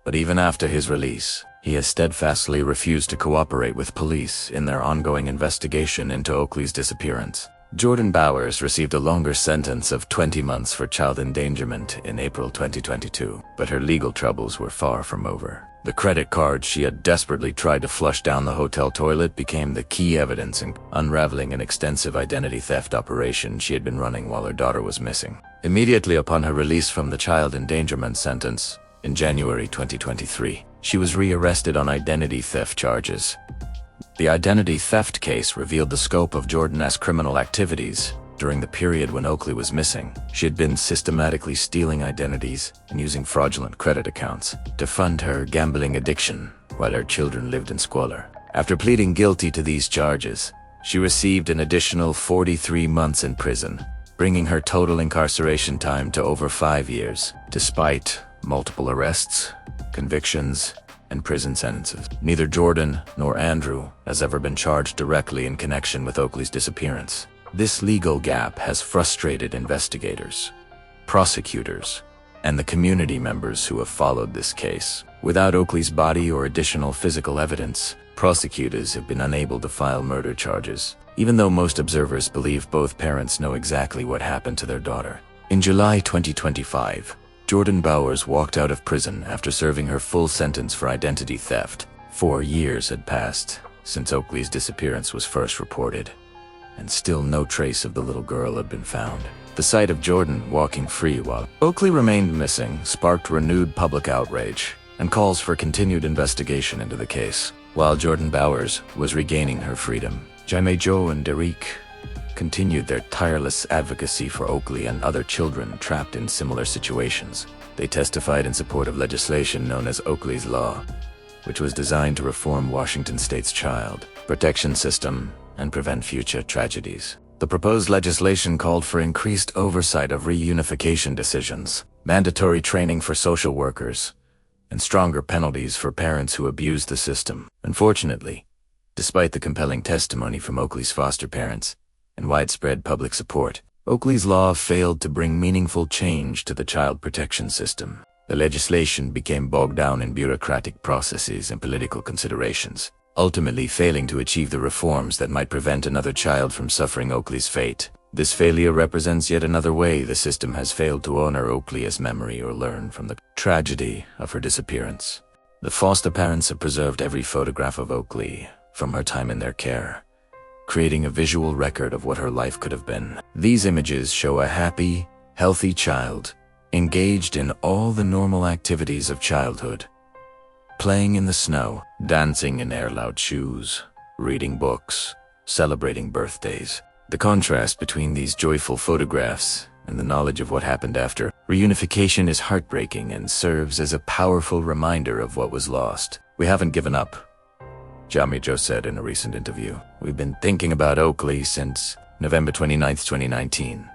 but even after his release, he has steadfastly refused to cooperate with police in their ongoing investigation into Oakley's disappearance. Jordan Bowers received a longer sentence of 20 months for child endangerment in April 2022, but her legal troubles were far from over. The credit card she had desperately tried to flush down the hotel toilet became the key evidence in unraveling an extensive identity theft operation she had been running while her daughter was missing. Immediately upon her release from the child endangerment sentence in January 2023, she was rearrested on identity theft charges. The identity theft case revealed the scope of Jordan's criminal activities. During the period when Oakley was missing, she had been systematically stealing identities and using fraudulent credit accounts to fund her gambling addiction while her children lived in squalor. After pleading guilty to these charges, she received an additional 43 months in prison, bringing her total incarceration time to over 5 years. Despite multiple arrests, convictions, and prison sentences, neither Jordan nor Andrew has ever been charged directly in connection with Oakley's disappearance. This legal gap has frustrated investigators, prosecutors, and the community members who have followed this case. Without Oakley's body or additional physical evidence, prosecutors have been unable to file murder charges, even though most observers believe both parents know exactly what happened to their daughter. In July 2025, Jordan Bowers walked out of prison after serving her full sentence for identity theft. 4 years had passed since Oakley's disappearance was first reported, and still no trace of the little girl had been found. The sight of Jordan walking free while Oakley remained missing sparked renewed public outrage and calls for continued investigation into the case. While Jordan Bowers was regaining her freedom, Jaime Joe and Derek continued their tireless advocacy for Oakley and other children trapped in similar situations. They testified in support of legislation known as Oakley's Law, which was designed to reform Washington state's child protection system and prevent future tragedies. The proposed legislation called for increased oversight of reunification decisions, mandatory training for social workers, and stronger penalties for parents who abuse the system. Unfortunately, despite the compelling testimony from Oakley's foster parents and widespread public support, Oakley's Law failed to bring meaningful change to the child protection system. The legislation became bogged down in bureaucratic processes and political considerations, ultimately failing to achieve the reforms that might prevent another child from suffering Oakley's fate. This failure represents yet another way the system has failed to honor Oakley as memory or learn from the tragedy of her disappearance. The foster parents have preserved every photograph of Oakley from her time in their care, creating a visual record of what her life could have been. These images show a happy, healthy child, engaged in all the normal activities of childhood. Playing in the snow, dancing in air-loud shoes, reading books, celebrating birthdays. The contrast between these joyful photographs and the knowledge of what happened after reunification is heartbreaking and serves as a powerful reminder of what was lost. "We haven't given up," Jaime Joe said in a recent interview. "We've been thinking about Oakley since November 29, 2019,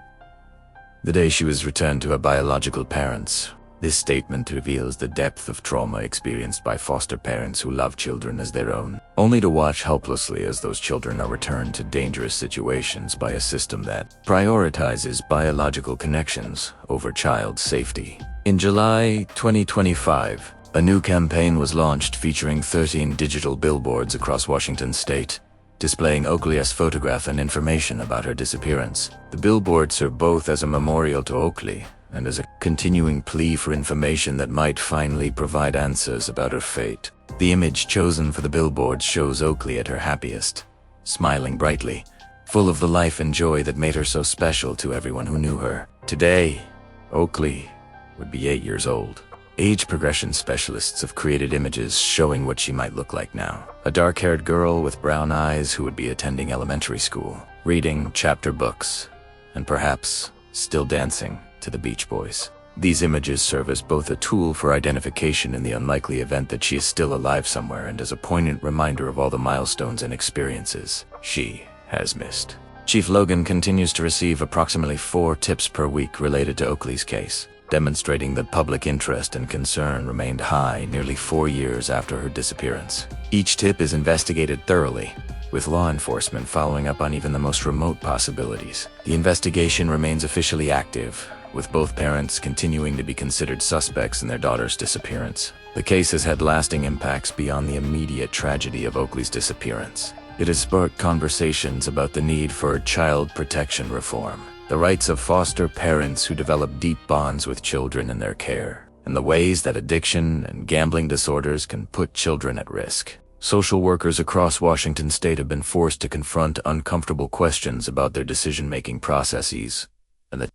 the day she was returned to her biological parents." This statement reveals the depth of trauma experienced by foster parents who love children as their own, only to watch helplessly as those children are returned to dangerous situations by a system that prioritizes biological connections over child safety. In July 2025, a new campaign was launched featuring 13 digital billboards across Washington state, displaying Oakley's photograph and information about her disappearance. The billboards serve both as a memorial to Oakley and as a continuing plea for information that might finally provide answers about her fate. The image chosen for the billboard shows Oakley at her happiest, smiling brightly, full of the life and joy that made her so special to everyone who knew her. Today, Oakley would be 8 years old. Age progression specialists have created images showing what she might look like now. A dark-haired girl with brown eyes who would be attending elementary school, reading chapter books, and perhaps still dancing to the Beach Boys. These images serve as both a tool for identification in the unlikely event that she is still alive somewhere and as a poignant reminder of all the milestones and experiences she has missed. Chief Logan continues to receive approximately 4 tips per week related to Oakley's case, demonstrating that public interest and concern remained high nearly 4 years after her disappearance. Each tip is investigated thoroughly, with law enforcement following up on even the most remote possibilities. The investigation remains officially active, with both parents continuing to be considered suspects in their daughter's disappearance. The case has had lasting impacts beyond the immediate tragedy of Oakley's disappearance. It has sparked conversations about the need for child protection reform, the rights of foster parents who develop deep bonds with children in their care, and the ways that addiction and gambling disorders can put children at risk. Social workers across Washington state have been forced to confront uncomfortable questions about their decision-making processes, and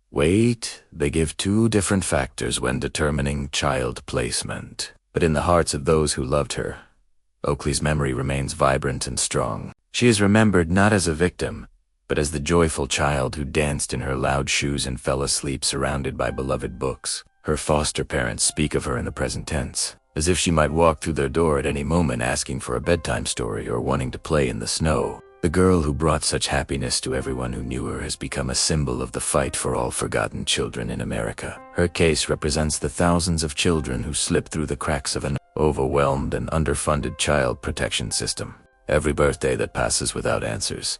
they give 2 different factors when determining child placement. But in the hearts of those who loved her, Oakley's memory remains vibrant and strong. She is remembered not as a victim, but as the joyful child who danced in her loud shoes and fell asleep surrounded by beloved books. Her foster parents speak of her in the present tense, as if she might walk through their door at any moment asking for a bedtime story or wanting to play in the snow. The girl who brought such happiness to everyone who knew her has become a symbol of the fight for all forgotten children in America. Her case represents the thousands of children who slip through the cracks of an overwhelmed and underfunded child protection system. Every birthday that passes without answers,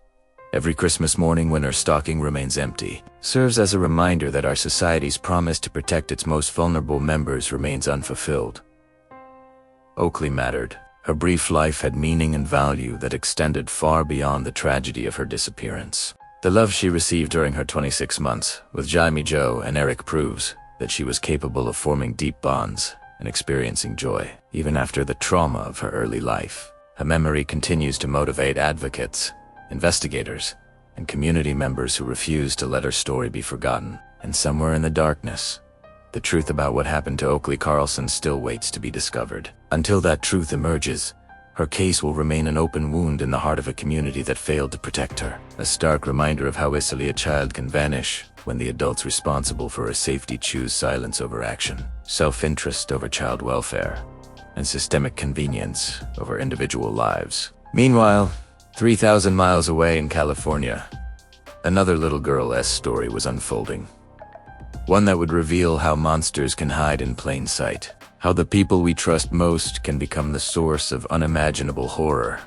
Every Christmas morning when her stocking remains empty serves as a reminder that our society's promise to protect its most vulnerable members remains unfulfilled. Oakley mattered. Her brief life had meaning and value that extended far beyond the tragedy of her disappearance. The love she received during her 26 months with Jaime Joe and Eric proves that she was capable of forming deep bonds and experiencing joy, even after the trauma of her early life. Her memory continues to motivate advocates, investigators, and community members who refuse to let her story be forgotten. And somewhere in the darkness, the truth about what happened to Oakley Carlson still waits to be discovered. Until that truth emerges, her case will remain an open wound in the heart of a community that failed to protect her. A stark reminder of how easily a child can vanish when the adults responsible for her safety choose silence over action, self-interest over child welfare, and systemic convenience over individual lives. Meanwhile, 3,000 miles away in California, another little girl's story was unfolding. One that would reveal how monsters can hide in plain sight, how the people we trust most can become the source of unimaginable horror,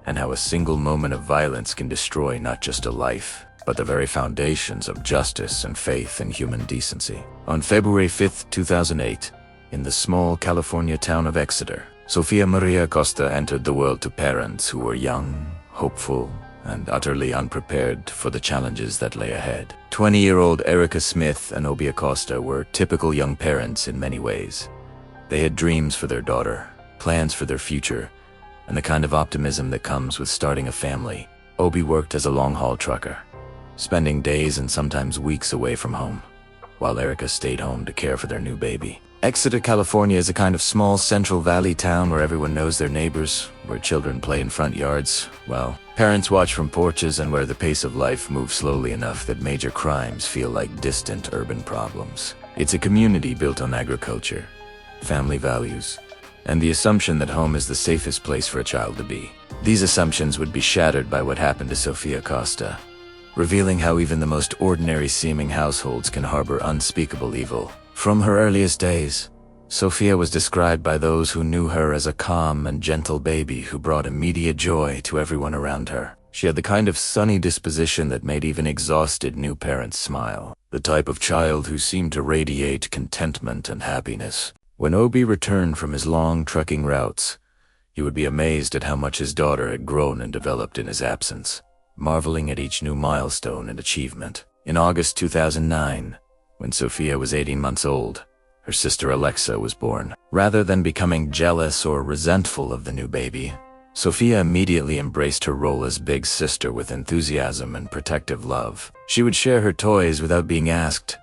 and how a single moment of violence can destroy not just a life, but the very foundations of justice and faith in human decency. On February 5, 2008, in the small California town of Exeter, Sophia Acosta entered the world to parents who were young, hopeful, and utterly unprepared for the challenges that lay ahead. 20-year-old Erica Smith and Obi Acosta were typical young parents in many ways. They had dreams for their daughter, plans for their future, and the kind of optimism that comes with starting a family. Obi worked as a long-haul trucker, spending days and sometimes weeks away from home, while Erica stayed home to care for their new baby. Exeter, California is a kind of small Central Valley town where everyone knows their neighbors, where children play in front yards, while parents watch from porches, and where the pace of life moves slowly enough that major crimes feel like distant urban problems. It's a community built on agriculture, family values, and the assumption that home is the safest place for a child to be. These assumptions would be shattered by what happened to Sophia Acosta, revealing how even the most ordinary-seeming households can harbor unspeakable evil. From her earliest days, Sophia was described by those who knew her as a calm and gentle baby who brought immediate joy to everyone around her. She had the kind of sunny disposition that made even exhausted new parents smile, the type of child who seemed to radiate contentment and happiness. When Obi returned from his long trucking routes, he would be amazed at how much his daughter had grown and developed in his absence, marveling at each new milestone and achievement. In August 2009, when Sophia was 18 months old, her sister Alexa was born. Rather than becoming jealous or resentful of the new baby, Sophia immediately embraced her role as big sister with enthusiasm and protective love. She would share her toys without being asked,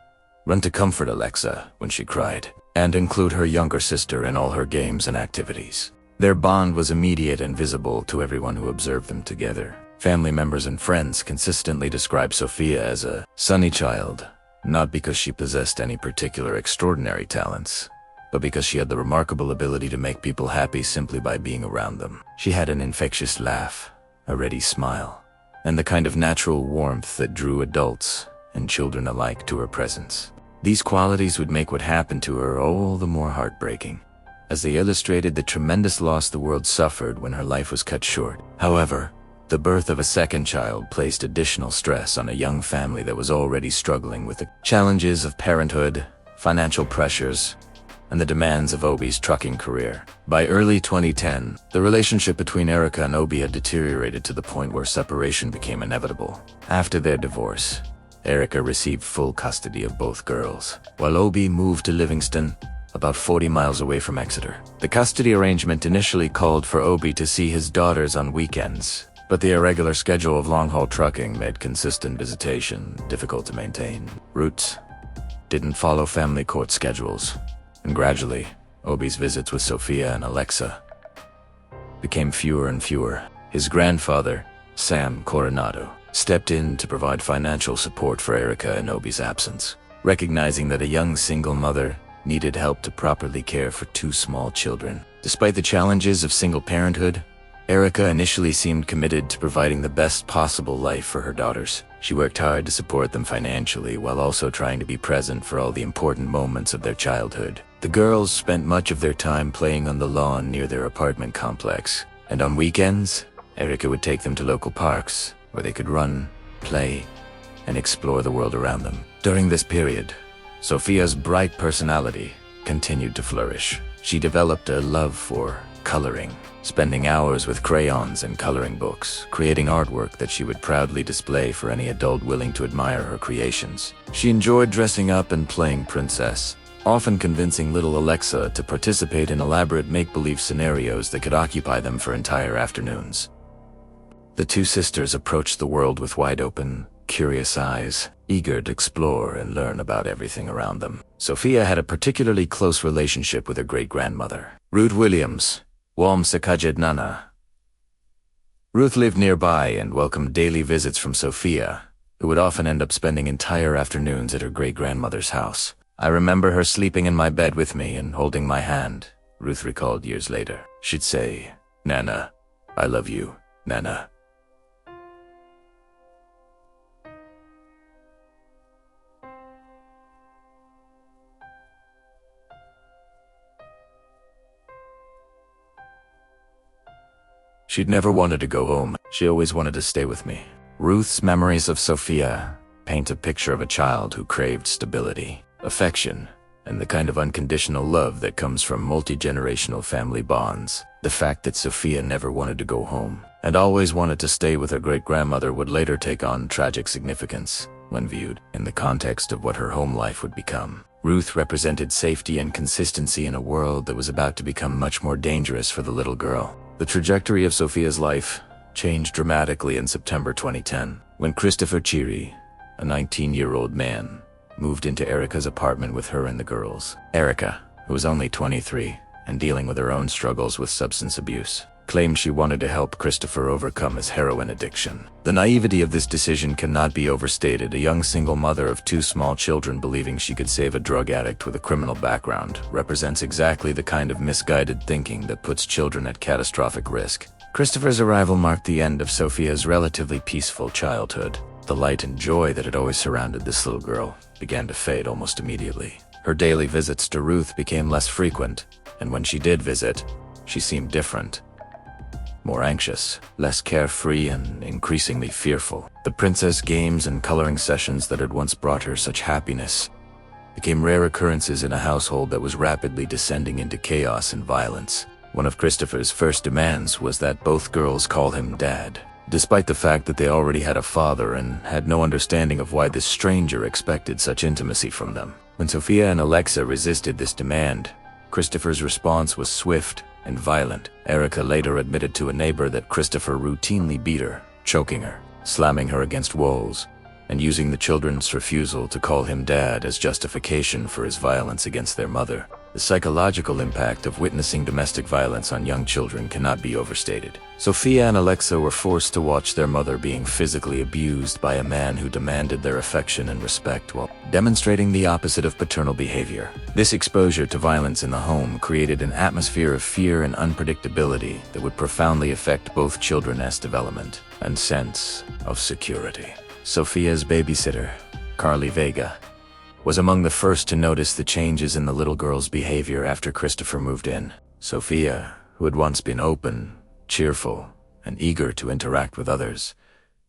run to comfort Alexa when she cried, and include her younger sister in all her games and activities. Their bond was immediate and visible to everyone who observed them together. Family members and friends consistently described Sophia as a sunny child, not because she possessed any particular extraordinary talents, but because she had the remarkable ability to make people happy simply by being around them. She had an infectious laugh, a ready smile, and the kind of natural warmth that drew adults and children alike to her presence. These qualities would make what happened to her all the more heartbreaking, as they illustrated the tremendous loss the world suffered when her life was cut short. However, the birth of a second child placed additional stress on a young family that was already struggling with the challenges of parenthood, financial pressures, and the demands of Obi's trucking career. By early 2010, the relationship between Erica and Obi had deteriorated to the point where separation became inevitable. After their divorce, Erica received full custody of both girls, while Obi moved to Livingston, about 40 miles away from Exeter. The custody arrangement initially called for Obi to see his daughters on weekends, but the irregular schedule of long-haul trucking made consistent visitation difficult to maintain. Routes didn't follow family court schedules, and gradually, Obi's visits with Sophia and Alexa became fewer and fewer. His grandfather, Sam Coronado, stepped in to provide financial support for Erica in Obi's absence, recognizing that a young single mother needed help to properly care for two small children. Despite the challenges of single parenthood, Erica initially seemed committed to providing the best possible life for her daughters. She worked hard to support them financially while also trying to be present for all the important moments of their childhood. The girls spent much of their time playing on the lawn near their apartment complex, and on weekends, Erica would take them to local parks, where they could run, play, and explore the world around them. During this period, Sophia's bright personality continued to flourish. She developed a love for coloring, spending hours with crayons and coloring books, creating artwork that she would proudly display for any adult willing to admire her creations. She enjoyed dressing up and playing princess, often convincing little Alexa to participate in elaborate make-believe scenarios that could occupy them for entire afternoons. The two sisters approached the world with wide-open, curious eyes, eager to explore and learn about everything around them. Sophia had a particularly close relationship with her great-grandmother, Ruth Williams, Wam Sakajed Nana. Ruth lived nearby and welcomed daily visits from Sophia, who would often end up spending entire afternoons at her great-grandmother's house. "I remember her sleeping in my bed with me and holding my hand," Ruth recalled years later. She'd say, "Nana, I love you, Nana." She'd never wanted to go home. She always wanted to stay with me. Ruth's memories of Sophia paint a picture of a child who craved stability, affection, and the kind of unconditional love that comes from multi-generational family bonds. The fact that Sophia never wanted to go home and always wanted to stay with her great-grandmother would later take on tragic significance when viewed in the context of what her home life would become. Ruth represented safety and consistency in a world that was about to become much more dangerous for the little girl. The trajectory of Sophia's life changed dramatically in September 2010, when Christopher Chiri, a 19-year-old man, moved into Erica's apartment with her and the girls. Erica, who was only 23 and dealing with her own struggles with substance abuse, claimed she wanted to help Christopher overcome his heroin addiction. The naivety of this decision cannot be overstated. A young single mother of two small children believing she could save a drug addict with a criminal background represents exactly the kind of misguided thinking that puts children at catastrophic risk. Christopher's arrival marked the end of Sophia's relatively peaceful childhood. The light and joy that had always surrounded this little girl began to fade almost immediately. Her daily visits to Ruth became less frequent, and when she did visit, she seemed different. More anxious, less carefree, and increasingly fearful. The princess games and coloring sessions that had once brought her such happiness became rare occurrences in a household that was rapidly descending into chaos and violence. One of Christopher's first demands was that both girls call him Dad, despite the fact that they already had a father and had no understanding of why this stranger expected such intimacy from them. When Sophia and Alexa resisted this demand, Christopher's response was swift and violent. Erica later admitted to a neighbor that Christopher routinely beat her, choking her, slamming her against walls, and using the children's refusal to call him Dad as justification for his violence against their mother. The psychological impact of witnessing domestic violence on young children cannot be overstated. Sophia and Alexa were forced to watch their mother being physically abused by a man who demanded their affection and respect while demonstrating the opposite of paternal behavior. This exposure to violence in the home created an atmosphere of fear and unpredictability that would profoundly affect both children's development and sense of security. Sophia's babysitter, Carly Vega, was among the first to notice the changes in the little girl's behavior after Christopher moved in. Sophia, who had once been open, cheerful, and eager to interact with others,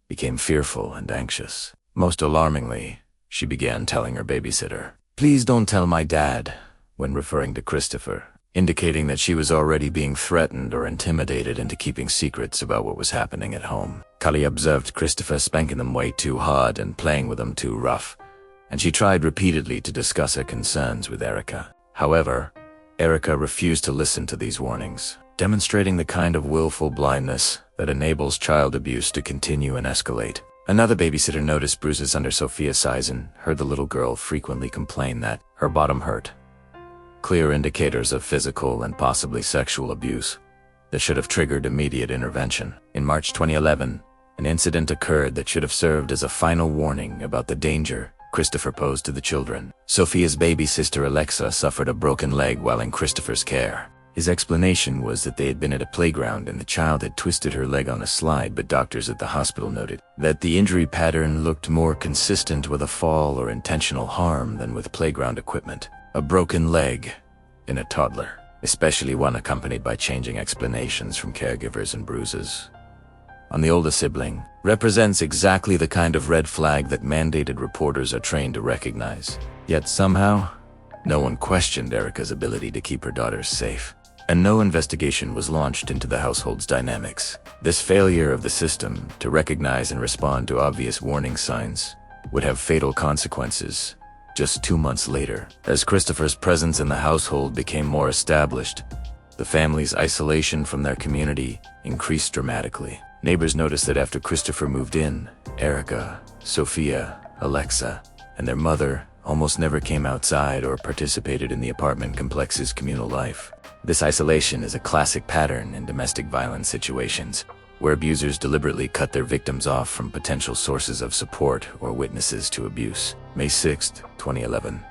became fearful and anxious. Most alarmingly, she began telling her babysitter, "Please don't tell my dad," when referring to Christopher, indicating that she was already being threatened or intimidated into keeping secrets about what was happening at home. Carly observed Christopher spanking them way too hard and playing with them too rough, and she tried repeatedly to discuss her concerns with Erica. However, Erica refused to listen to these warnings, demonstrating the kind of willful blindness that enables child abuse to continue and escalate. Another babysitter noticed bruises under Sophia's eyes and heard the little girl frequently complain that her bottom hurt. Clear indicators of physical and possibly sexual abuse that should have triggered immediate intervention. In March 2011, an incident occurred that should have served as a final warning about the danger Christopher posed to the children. Sophia's baby sister Alexa suffered a broken leg while in Christopher's care. His explanation was that they had been at a playground and the child had twisted her leg on a slide, but doctors at the hospital noted that the injury pattern looked more consistent with a fall or intentional harm than with playground equipment. A broken leg in a toddler, especially one accompanied by changing explanations from caregivers and bruises, on the older sibling represents exactly the kind of red flag that mandated reporters are trained to recognize. Yet somehow, no one questioned Erica's ability to keep her daughters safe, and no investigation was launched into the household's dynamics. This failure of the system to recognize and respond to obvious warning signs would have fatal consequences just 2 months later. As Christopher's presence in the household became more established, the family's isolation from their community increased dramatically. Neighbors noticed that after Christopher moved in, Erica, Sophia, Alexa, and their mother almost never came outside or participated in the apartment complex's communal life. This isolation is a classic pattern in domestic violence situations, where abusers deliberately cut their victims off from potential sources of support or witnesses to abuse. May 6, 2011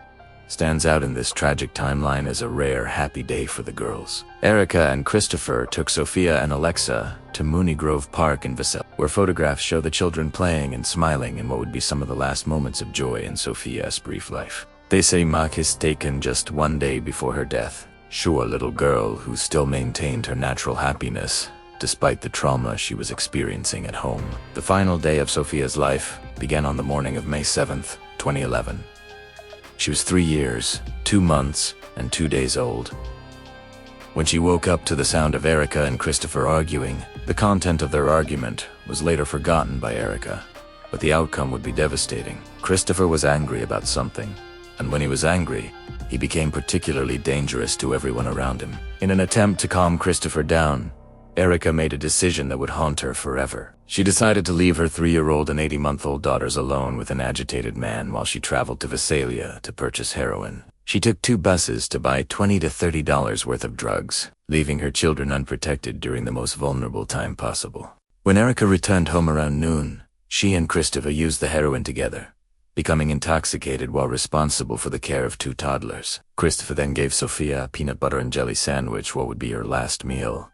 stands out in this tragic timeline as a rare happy day for the girls. Erica and Christopher took Sophia and Alexa to Mooney Grove Park in Vasel, where photographs show the children playing and smiling in what would be some of the last moments of joy in Sophia's brief life. They say Mark is taken just 1 day before her death. Show a little girl who still maintained her natural happiness despite the trauma she was experiencing at home. The final day of Sophia's life began on the morning of May 7th, 2011. She was 3 years, 2 months, and 2 days old. When she woke up to the sound of Erica and Christopher arguing, the content of their argument was later forgotten by Erica, but the outcome would be devastating. Christopher was angry about something, and when he was angry, he became particularly dangerous to everyone around him. In an attempt to calm Christopher down, Erica made a decision that would haunt her forever. She decided to leave her 3-year-old and 80-month-old daughters alone with an agitated man while she traveled to Visalia to purchase heroin. She took 2 buses to buy $20 to $30 worth of drugs, leaving her children unprotected during the most vulnerable time possible. When Erica returned home around noon, she and Christopher used the heroin together, becoming intoxicated while responsible for the care of 2 toddlers. Christopher then gave Sophia a peanut butter and jelly sandwich, what would be her last meal,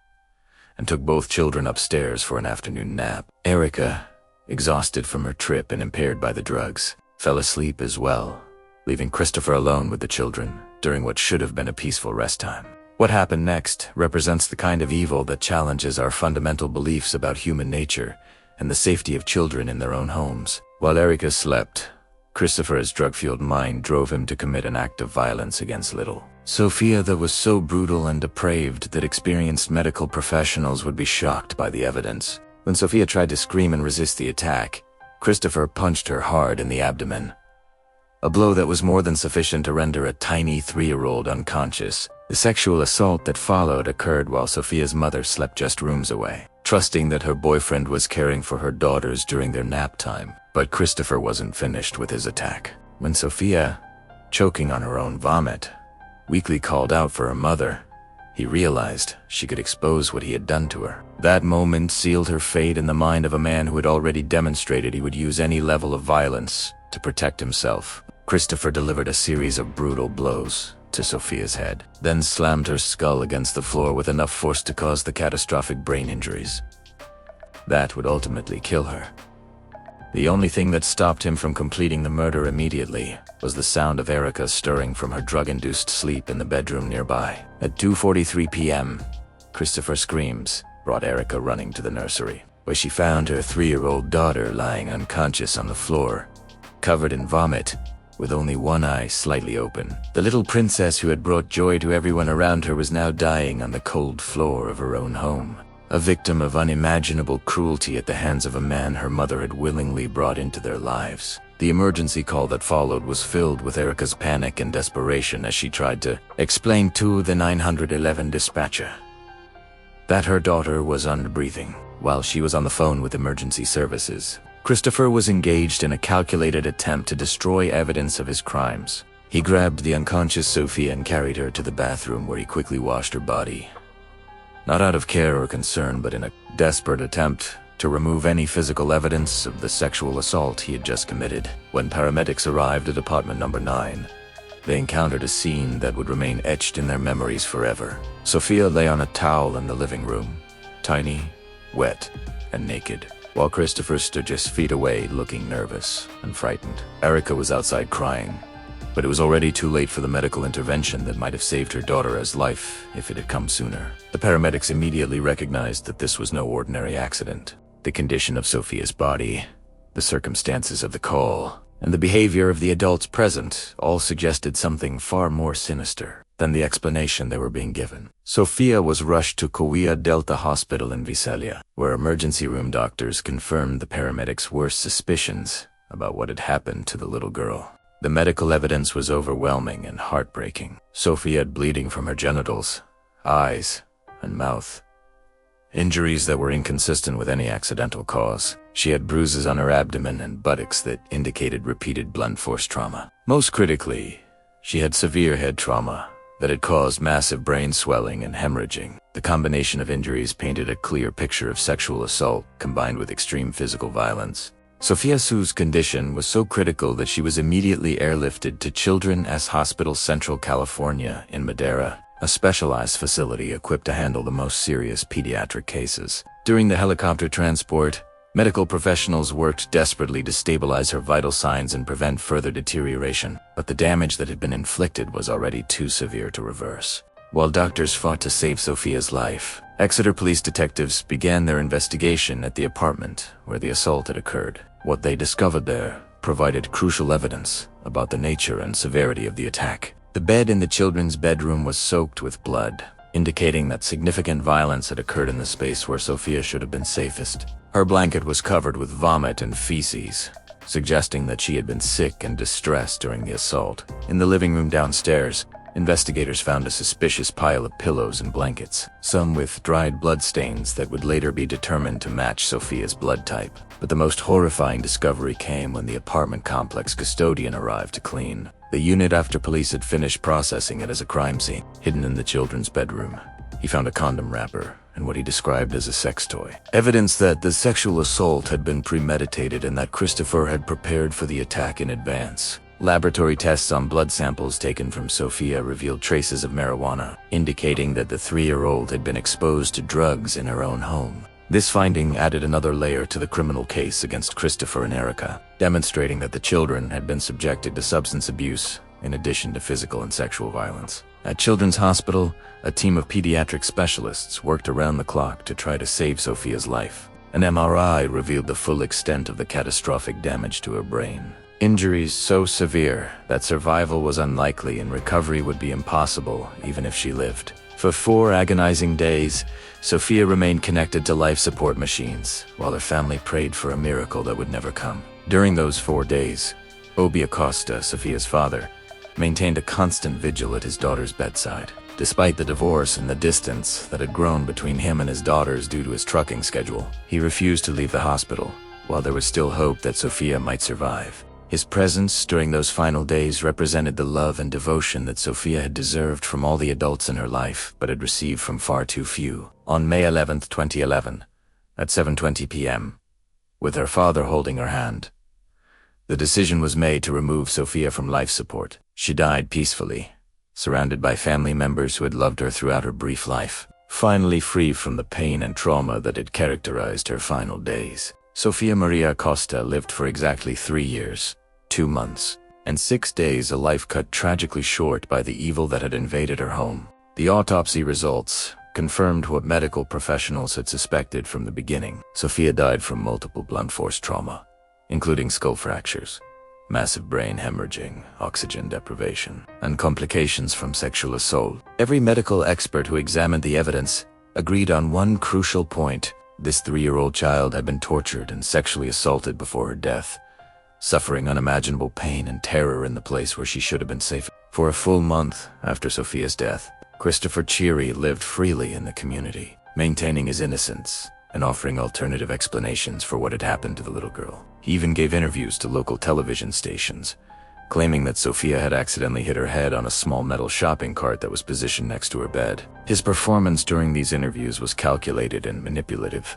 and took both children upstairs for an afternoon nap. Erica, exhausted from her trip and impaired by the drugs, fell asleep as well, leaving Christopher alone with the children during what should have been a peaceful rest time. What happened next represents the kind of evil that challenges our fundamental beliefs about human nature and the safety of children in their own homes. While Erica slept, Christopher's drug-fueled mind drove him to commit an act of violence against Little Sophia that was so brutal and depraved that experienced medical professionals would be shocked by the evidence. When Sophia tried to scream and resist the attack, Christopher punched her hard in the abdomen, a blow that was more than sufficient to render a tiny 3-year-old unconscious. The sexual assault that followed occurred while Sophia's mother slept just rooms away, trusting that her boyfriend was caring for her daughters during their nap time. But Christopher wasn't finished with his attack. When Sophia, choking on her own vomit, weakly called out for her mother, he realized she could expose what he had done to her. That moment sealed her fate in the mind of a man who had already demonstrated he would use any level of violence to protect himself. Christopher delivered a series of brutal blows to Sophia's head, then slammed her skull against the floor with enough force to cause the catastrophic brain injuries that would ultimately kill her. The only thing that stopped him from completing the murder immediately was the sound of Erica stirring from her drug-induced sleep in the bedroom nearby. At 2:43 p.m., Christopher's screams brought Erica running to the nursery, where she found her 3-year-old daughter lying unconscious on the floor, covered in vomit, with only one eye slightly open. The little princess who had brought joy to everyone around her was now dying on the cold floor of her own home, a victim of unimaginable cruelty at the hands of a man her mother had willingly brought into their lives. The emergency call that followed was filled with Erica's panic and desperation as she tried to explain to the 911 dispatcher that her daughter was unbreathing. While she was on the phone with emergency services, Christopher was engaged in a calculated attempt to destroy evidence of his crimes. He grabbed the unconscious Sophia and carried her to the bathroom, where he quickly washed her body, not out of care or concern, but in a desperate attempt to remove any physical evidence of the sexual assault he had just committed. When paramedics arrived at apartment number 9, they encountered a scene that would remain etched in their memories forever. Sophia lay on a towel in the living room, tiny, wet, and naked, while Christopher stood just feet away, looking nervous and frightened. Erica was outside crying, but it was already too late for the medical intervention that might have saved her daughter's life if it had come sooner. The paramedics immediately recognized that this was no ordinary accident. The condition of Sophia's body, the circumstances of the call, and the behavior of the adults present all suggested something far more sinister than the explanation they were being given. Sophia was rushed to Coia Delta Hospital in Visalia, where emergency room doctors confirmed the paramedics' worst suspicions about what had happened to the little girl. The medical evidence was overwhelming and heartbreaking. Sophia had bleeding from her genitals, eyes, and mouth. Injuries that were inconsistent with any accidental cause. She had bruises on her abdomen and buttocks that indicated repeated blunt force trauma. Most critically, she had severe head trauma that had caused massive brain swelling and hemorrhaging. The combination of injuries painted a clear picture of sexual assault combined with extreme physical violence. Sophia Su's condition was so critical that she was immediately airlifted to Children's Hospital Central California in Madera, a specialized facility equipped to handle the most serious pediatric cases. During the helicopter transport, medical professionals worked desperately to stabilize her vital signs and prevent further deterioration, but the damage that had been inflicted was already too severe to reverse. While doctors fought to save Sophia's life, Exeter police detectives began their investigation at the apartment where the assault had occurred. What they discovered there provided crucial evidence about the nature and severity of the attack. The bed in the children's bedroom was soaked with blood, indicating that significant violence had occurred in the space where Sophia should have been safest. Her blanket was covered with vomit and feces, suggesting that she had been sick and distressed during the assault. In the living room downstairs, investigators found a suspicious pile of pillows and blankets, some with dried blood stains that would later be determined to match Sophia's blood type. But the most horrifying discovery came when the apartment complex custodian arrived to clean the unit after police had finished processing it as a crime scene. Hidden in the children's bedroom, he found a condom wrapper and what he described as a sex toy. Evidence that the sexual assault had been premeditated and that Christopher had prepared for the attack in advance. Laboratory tests on blood samples taken from Sophia revealed traces of marijuana, indicating that the 3-year-old had been exposed to drugs in her own home. This finding added another layer to the criminal case against Christopher and Erica, demonstrating that the children had been subjected to substance abuse in addition to physical and sexual violence. At Children's Hospital, a team of pediatric specialists worked around the clock to try to save Sophia's life. An MRI revealed the full extent of the catastrophic damage to her brain. Injuries so severe that survival was unlikely and recovery would be impossible even if she lived. For 4 agonizing days, Sophia remained connected to life support machines, while her family prayed for a miracle that would never come. During those 4 days, Oakley Acosta, Sophia's father, maintained a constant vigil at his daughter's bedside. Despite the divorce and the distance that had grown between him and his daughters due to his trucking schedule, he refused to leave the hospital, while there was still hope that Sophia might survive. His presence during those final days represented the love and devotion that Sophia had deserved from all the adults in her life, but had received from far too few. On May 11, 2011, at 7:20 p.m., with her father holding her hand, the decision was made to remove Sophia from life support. She died peacefully, surrounded by family members who had loved her throughout her brief life, finally free from the pain and trauma that had characterized her final days. Sophia Maria Acosta lived for exactly 3 years, 2 months, and 6 days, a life cut tragically short by the evil that had invaded her home. The autopsy results confirmed what medical professionals had suspected from the beginning. Sophia died from multiple blunt force trauma, including skull fractures, massive brain hemorrhaging, oxygen deprivation, and complications from sexual assault. Every medical expert who examined the evidence agreed on one crucial point. This 3-year-old child had been tortured and sexually assaulted before her death, suffering unimaginable pain and terror in the place where she should have been safe. For a full month after Sophia's death, Christopher Cheery lived freely in the community, maintaining his innocence and offering alternative explanations for what had happened to the little girl. He even gave interviews to local television stations, claiming that Sophia had accidentally hit her head on a small metal shopping cart that was positioned next to her bed. His performance during these interviews was calculated and manipulative,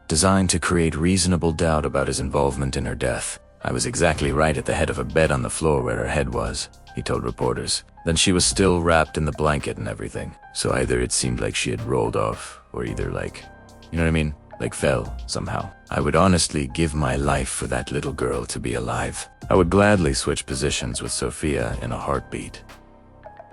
designed to create reasonable doubt about his involvement in her death. "I was exactly right at the head of a bed on the floor where her head was," he told reporters. "Then she was still wrapped in the blanket and everything. So either it seemed like she had rolled off, or either like, you know what I mean? Like fell, somehow. I would honestly give my life for that little girl to be alive. I would gladly switch positions with Sophia in a heartbeat."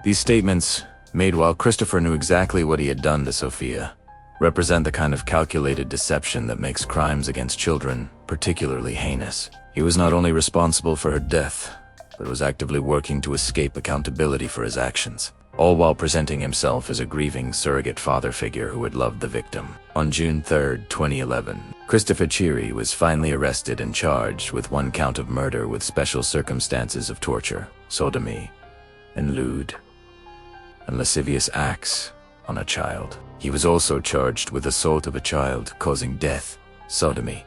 These statements, made while Christopher knew exactly what he had done to Sophia, represent the kind of calculated deception that makes crimes against children particularly heinous. He was not only responsible for her death, but was actively working to escape accountability for his actions, all while presenting himself as a grieving surrogate father figure who had loved the victim. On June 3, 2011, Christopher Cheery was finally arrested and charged with 1 count of murder with special circumstances of torture, sodomy, and lewd and lascivious acts on a child. He was also charged with assault of a child causing death, sodomy,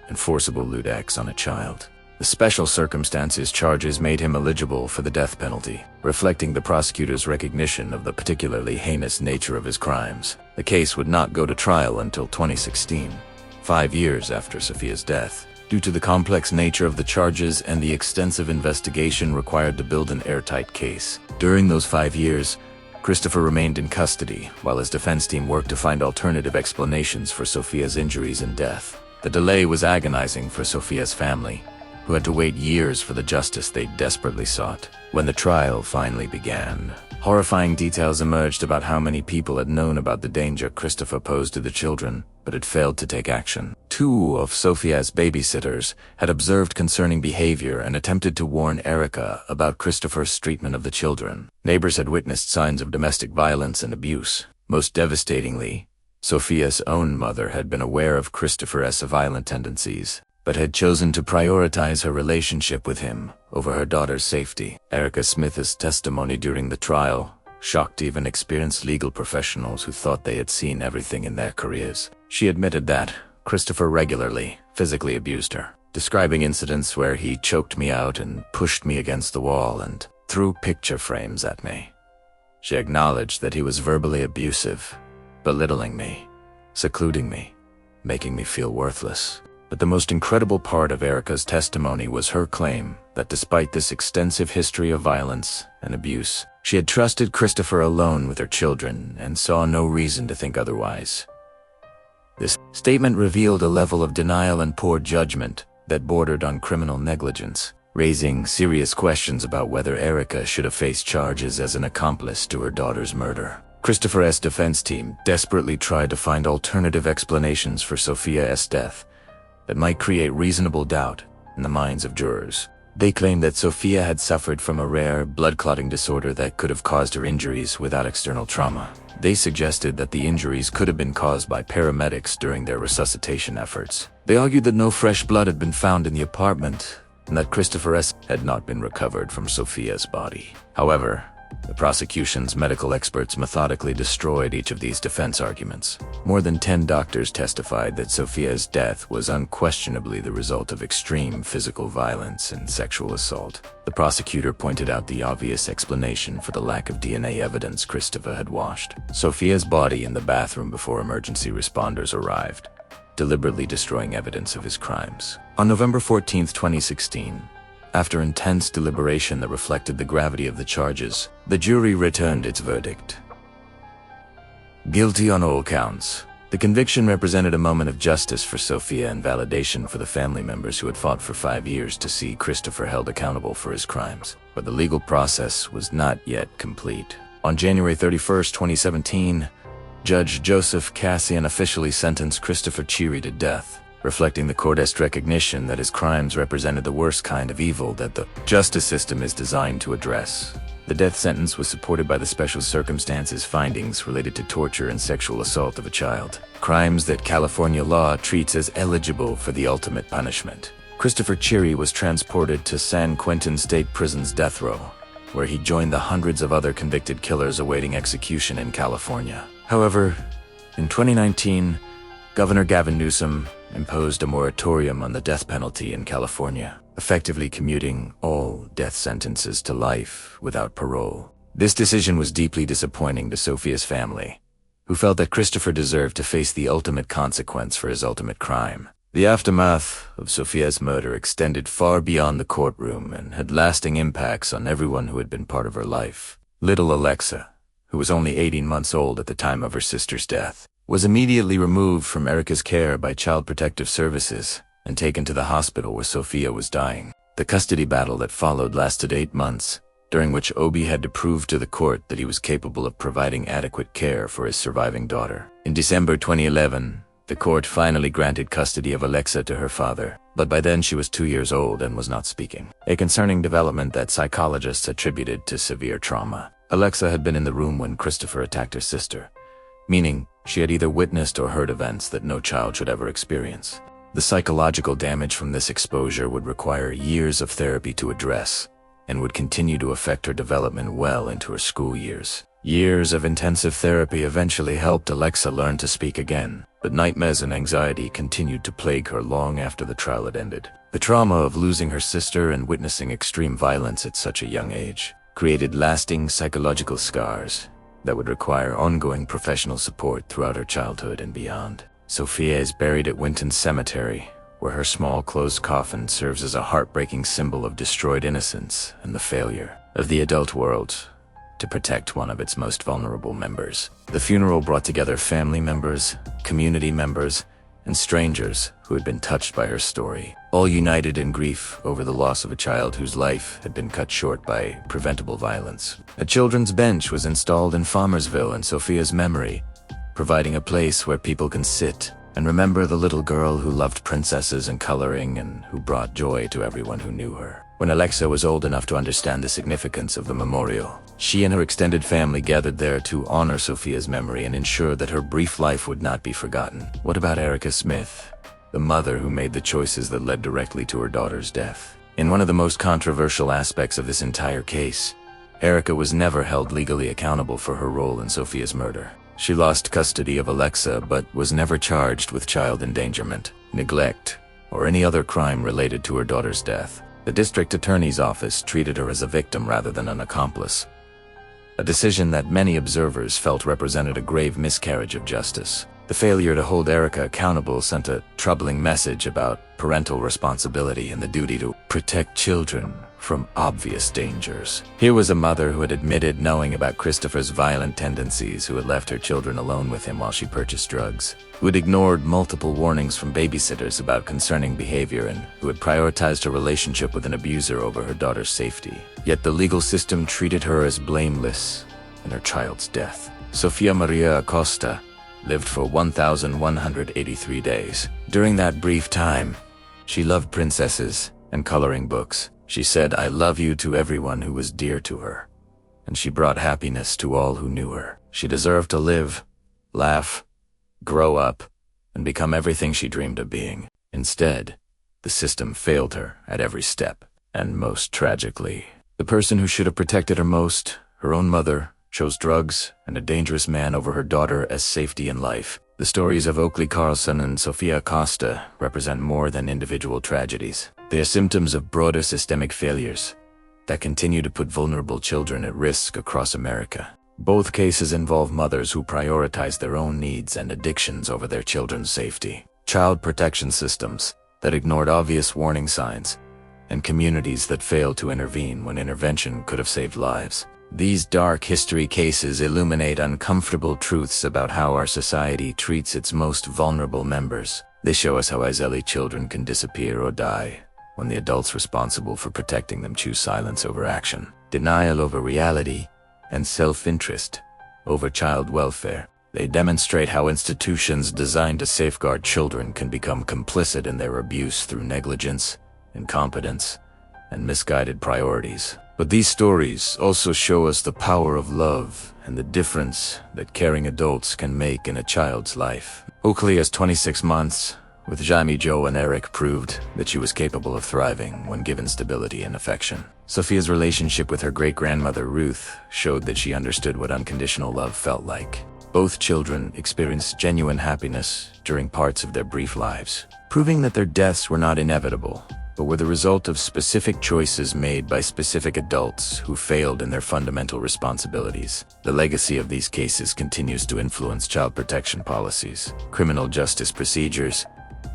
and forcible lewd acts on a child. The special circumstances charges made him eligible for the death penalty, reflecting the prosecutor's recognition of the particularly heinous nature of his crimes. The case would not go to trial until 2016, 5 years after Sophia's death, due to the complex nature of the charges and the extensive investigation required to build an airtight case. During those 5 years, Christopher remained in custody while his defense team worked to find alternative explanations for Sophia's injuries and death. The delay was agonizing for Sophia's family, who had to wait years for the justice they desperately sought. When the trial finally began, horrifying details emerged about how many people had known about the danger Christopher posed to the children, but had failed to take action. 2 of Sophia's babysitters had observed concerning behavior and attempted to warn Erica about Christopher's treatment of the children. Neighbors had witnessed signs of domestic violence and abuse. Most devastatingly, Sophia's own mother had been aware of Christopher's violent tendencies, but had chosen to prioritize her relationship with him over her daughter's safety. Erica Smith's testimony during the trial shocked even experienced legal professionals who thought they had seen everything in their careers. She admitted that Christopher regularly physically abused her, describing incidents where he choked me out and pushed me against the wall and threw picture frames at me. She acknowledged that he was verbally abusive, belittling me, secluding me, making me feel worthless. But the most incredible part of Erica's testimony was her claim that despite this extensive history of violence and abuse, she had trusted Christopher alone with her children and saw no reason to think otherwise. This statement revealed a level of denial and poor judgment that bordered on criminal negligence, raising serious questions about whether Erica should have faced charges as an accomplice to her daughter's murder. Christopher's defense team desperately tried to find alternative explanations for Sophia's death that might create reasonable doubt in the minds of jurors. They claimed that Sophia had suffered from a rare blood clotting disorder that could have caused her injuries without external trauma. They suggested that the injuries could have been caused by paramedics during their resuscitation efforts. They argued that no fresh blood had been found in the apartment and that Christopher's had not been recovered from Sophia's body. However, the prosecution's medical experts methodically destroyed each of these defense arguments. More than 10 doctors testified that Sophia's death was unquestionably the result of extreme physical violence and sexual assault. The prosecutor pointed out the obvious explanation for the lack of DNA evidence Christopher had washed Sophia's body in the bathroom before emergency responders arrived, deliberately destroying evidence of his crimes. On November 14, 2016, after intense deliberation that reflected the gravity of the charges, the jury returned its verdict. Guilty on all counts. The conviction represented a moment of justice for Sophia and validation for the family members who had fought for 5 years to see Christopher held accountable for his crimes. But the legal process was not yet complete. On January 31, 2017, Judge Joseph Cassian officially sentenced Christopher Cheery to death, reflecting the court's recognition that his crimes represented the worst kind of evil that the justice system is designed to address. The death sentence was supported by the special circumstances findings related to torture and sexual assault of a child, crimes that California law treats as eligible for the ultimate punishment. Christopher Cheery was transported to San Quentin State Prison's death row, where he joined the hundreds of other convicted killers awaiting execution in California. However, in 2019, Governor Gavin Newsom imposed a moratorium on the death penalty in California, effectively commuting all death sentences to life without parole. This decision was deeply disappointing to Sophia's family, who felt that Christopher deserved to face the ultimate consequence for his ultimate crime. The aftermath of Sophia's murder extended far beyond the courtroom and had lasting impacts on everyone who had been part of her life. Little Alexa, who was only 18 months old at the time of her sister's death, was immediately removed from Erica's care by Child Protective Services and taken to the hospital where Sophia was dying. The custody battle that followed lasted 8 months, during which Obi had to prove to the court that he was capable of providing adequate care for his surviving daughter. In December 2011, the court finally granted custody of Alexa to her father, but by then she was 2 years old and was not speaking, a concerning development that psychologists attributed to severe trauma. Alexa had been in the room when Christopher attacked her sister, meaning she had either witnessed or heard events that no child should ever experience. The psychological damage from this exposure would require years of therapy to address, and would continue to affect her development well into her school years. Years of intensive therapy eventually helped Alexa learn to speak again, but nightmares and anxiety continued to plague her long after the trial had ended. The trauma of losing her sister and witnessing extreme violence at such a young age created lasting psychological scars that would require ongoing professional support throughout her childhood and beyond. Sophia is buried at Winton Cemetery, where her small closed coffin serves as a heartbreaking symbol of destroyed innocence and the failure of the adult world to protect one of its most vulnerable members. The funeral brought together family members, community members, and strangers who had been touched by her story, all united in grief over the loss of a child whose life had been cut short by preventable violence. A children's bench was installed in Farmersville in Sophia's memory, providing a place where people can sit and remember the little girl who loved princesses and coloring and who brought joy to everyone who knew her. When Alexa was old enough to understand the significance of the memorial, she and her extended family gathered there to honor Sophia's memory and ensure that her brief life would not be forgotten. What about Erica Smith, the mother who made the choices that led directly to her daughter's death? In one of the most controversial aspects of this entire case, Erica was never held legally accountable for her role in Sophia's murder. She lost custody of Alexa but was never charged with child endangerment, neglect, or any other crime related to her daughter's death. The district attorney's office treated her as a victim rather than an accomplice, a decision that many observers felt represented a grave miscarriage of justice. The failure to hold Erica accountable sent a troubling message about parental responsibility and the duty to protect children from obvious dangers. Here was a mother who had admitted knowing about Christopher's violent tendencies, who had left her children alone with him while she purchased drugs, who had ignored multiple warnings from babysitters about concerning behavior, and who had prioritized her relationship with an abuser over her daughter's safety. Yet the legal system treated her as blameless in her child's death. Sophia Maria Acosta lived for 1,183 days. During that brief time, she loved princesses and coloring books. She said, "I love you" to everyone who was dear to her, and she brought happiness to all who knew her. She deserved to live, laugh, grow up, and become everything she dreamed of being. Instead, the system failed her at every step, and most tragically, the person who should have protected her most, her own mother, chose drugs and a dangerous man over her daughter as safety in life. The stories of Oakley Carlson and Sophia Acosta represent more than individual tragedies. They are symptoms of broader systemic failures that continue to put vulnerable children at risk across America. Both cases involve mothers who prioritize their own needs and addictions over their children's safety, child protection systems that ignored obvious warning signs, and communities that failed to intervene when intervention could have saved lives. These dark history cases illuminate uncomfortable truths about how our society treats its most vulnerable members. They show us how easily children can disappear or die when the adults responsible for protecting them choose silence over action, denial over reality, and self-interest over child welfare. They demonstrate how institutions designed to safeguard children can become complicit in their abuse through negligence, incompetence, and misguided priorities. But these stories also show us the power of love and the difference that caring adults can make in a child's life. Oakley, as 26 months, with Jamie, Joe, and Eric, proved that she was capable of thriving when given stability and affection. Sophia's relationship with her great-grandmother Ruth showed that she understood what unconditional love felt like. Both children experienced genuine happiness during parts of their brief lives, proving that their deaths were not inevitable, but were the result of specific choices made by specific adults who failed in their fundamental responsibilities. The legacy of these cases continues to influence child protection policies, criminal justice procedures,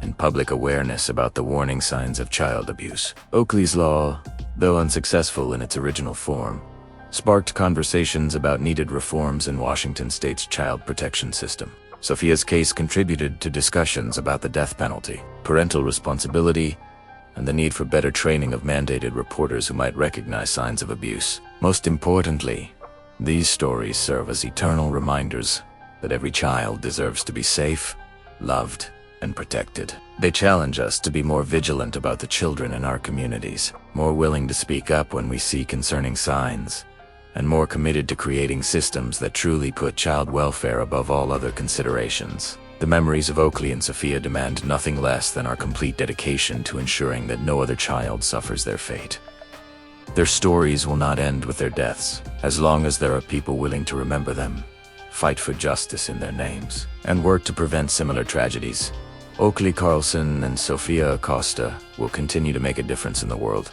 and public awareness about the warning signs of child abuse. Oakley's law, though unsuccessful in its original form, sparked conversations about needed reforms in Washington state's child protection system. Sophia's case contributed to discussions about the death penalty, parental responsibility, and the need for better training of mandated reporters who might recognize signs of abuse. Most importantly, these stories serve as eternal reminders that every child deserves to be safe, loved, and protected. They challenge us to be more vigilant about the children in our communities, more willing to speak up when we see concerning signs, and more committed to creating systems that truly put child welfare above all other considerations. The memories of Oakley and Sophia demand nothing less than our complete dedication to ensuring that no other child suffers their fate. Their stories will not end with their deaths, as long as there are people willing to remember them, fight for justice in their names, and work to prevent similar tragedies. Oakley Carlson and Sophia Acosta will continue to make a difference in the world.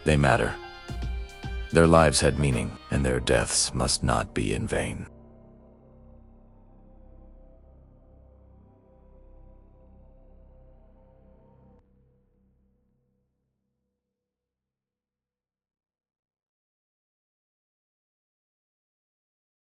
They matter. Their lives had meaning, and their deaths must not be in vain.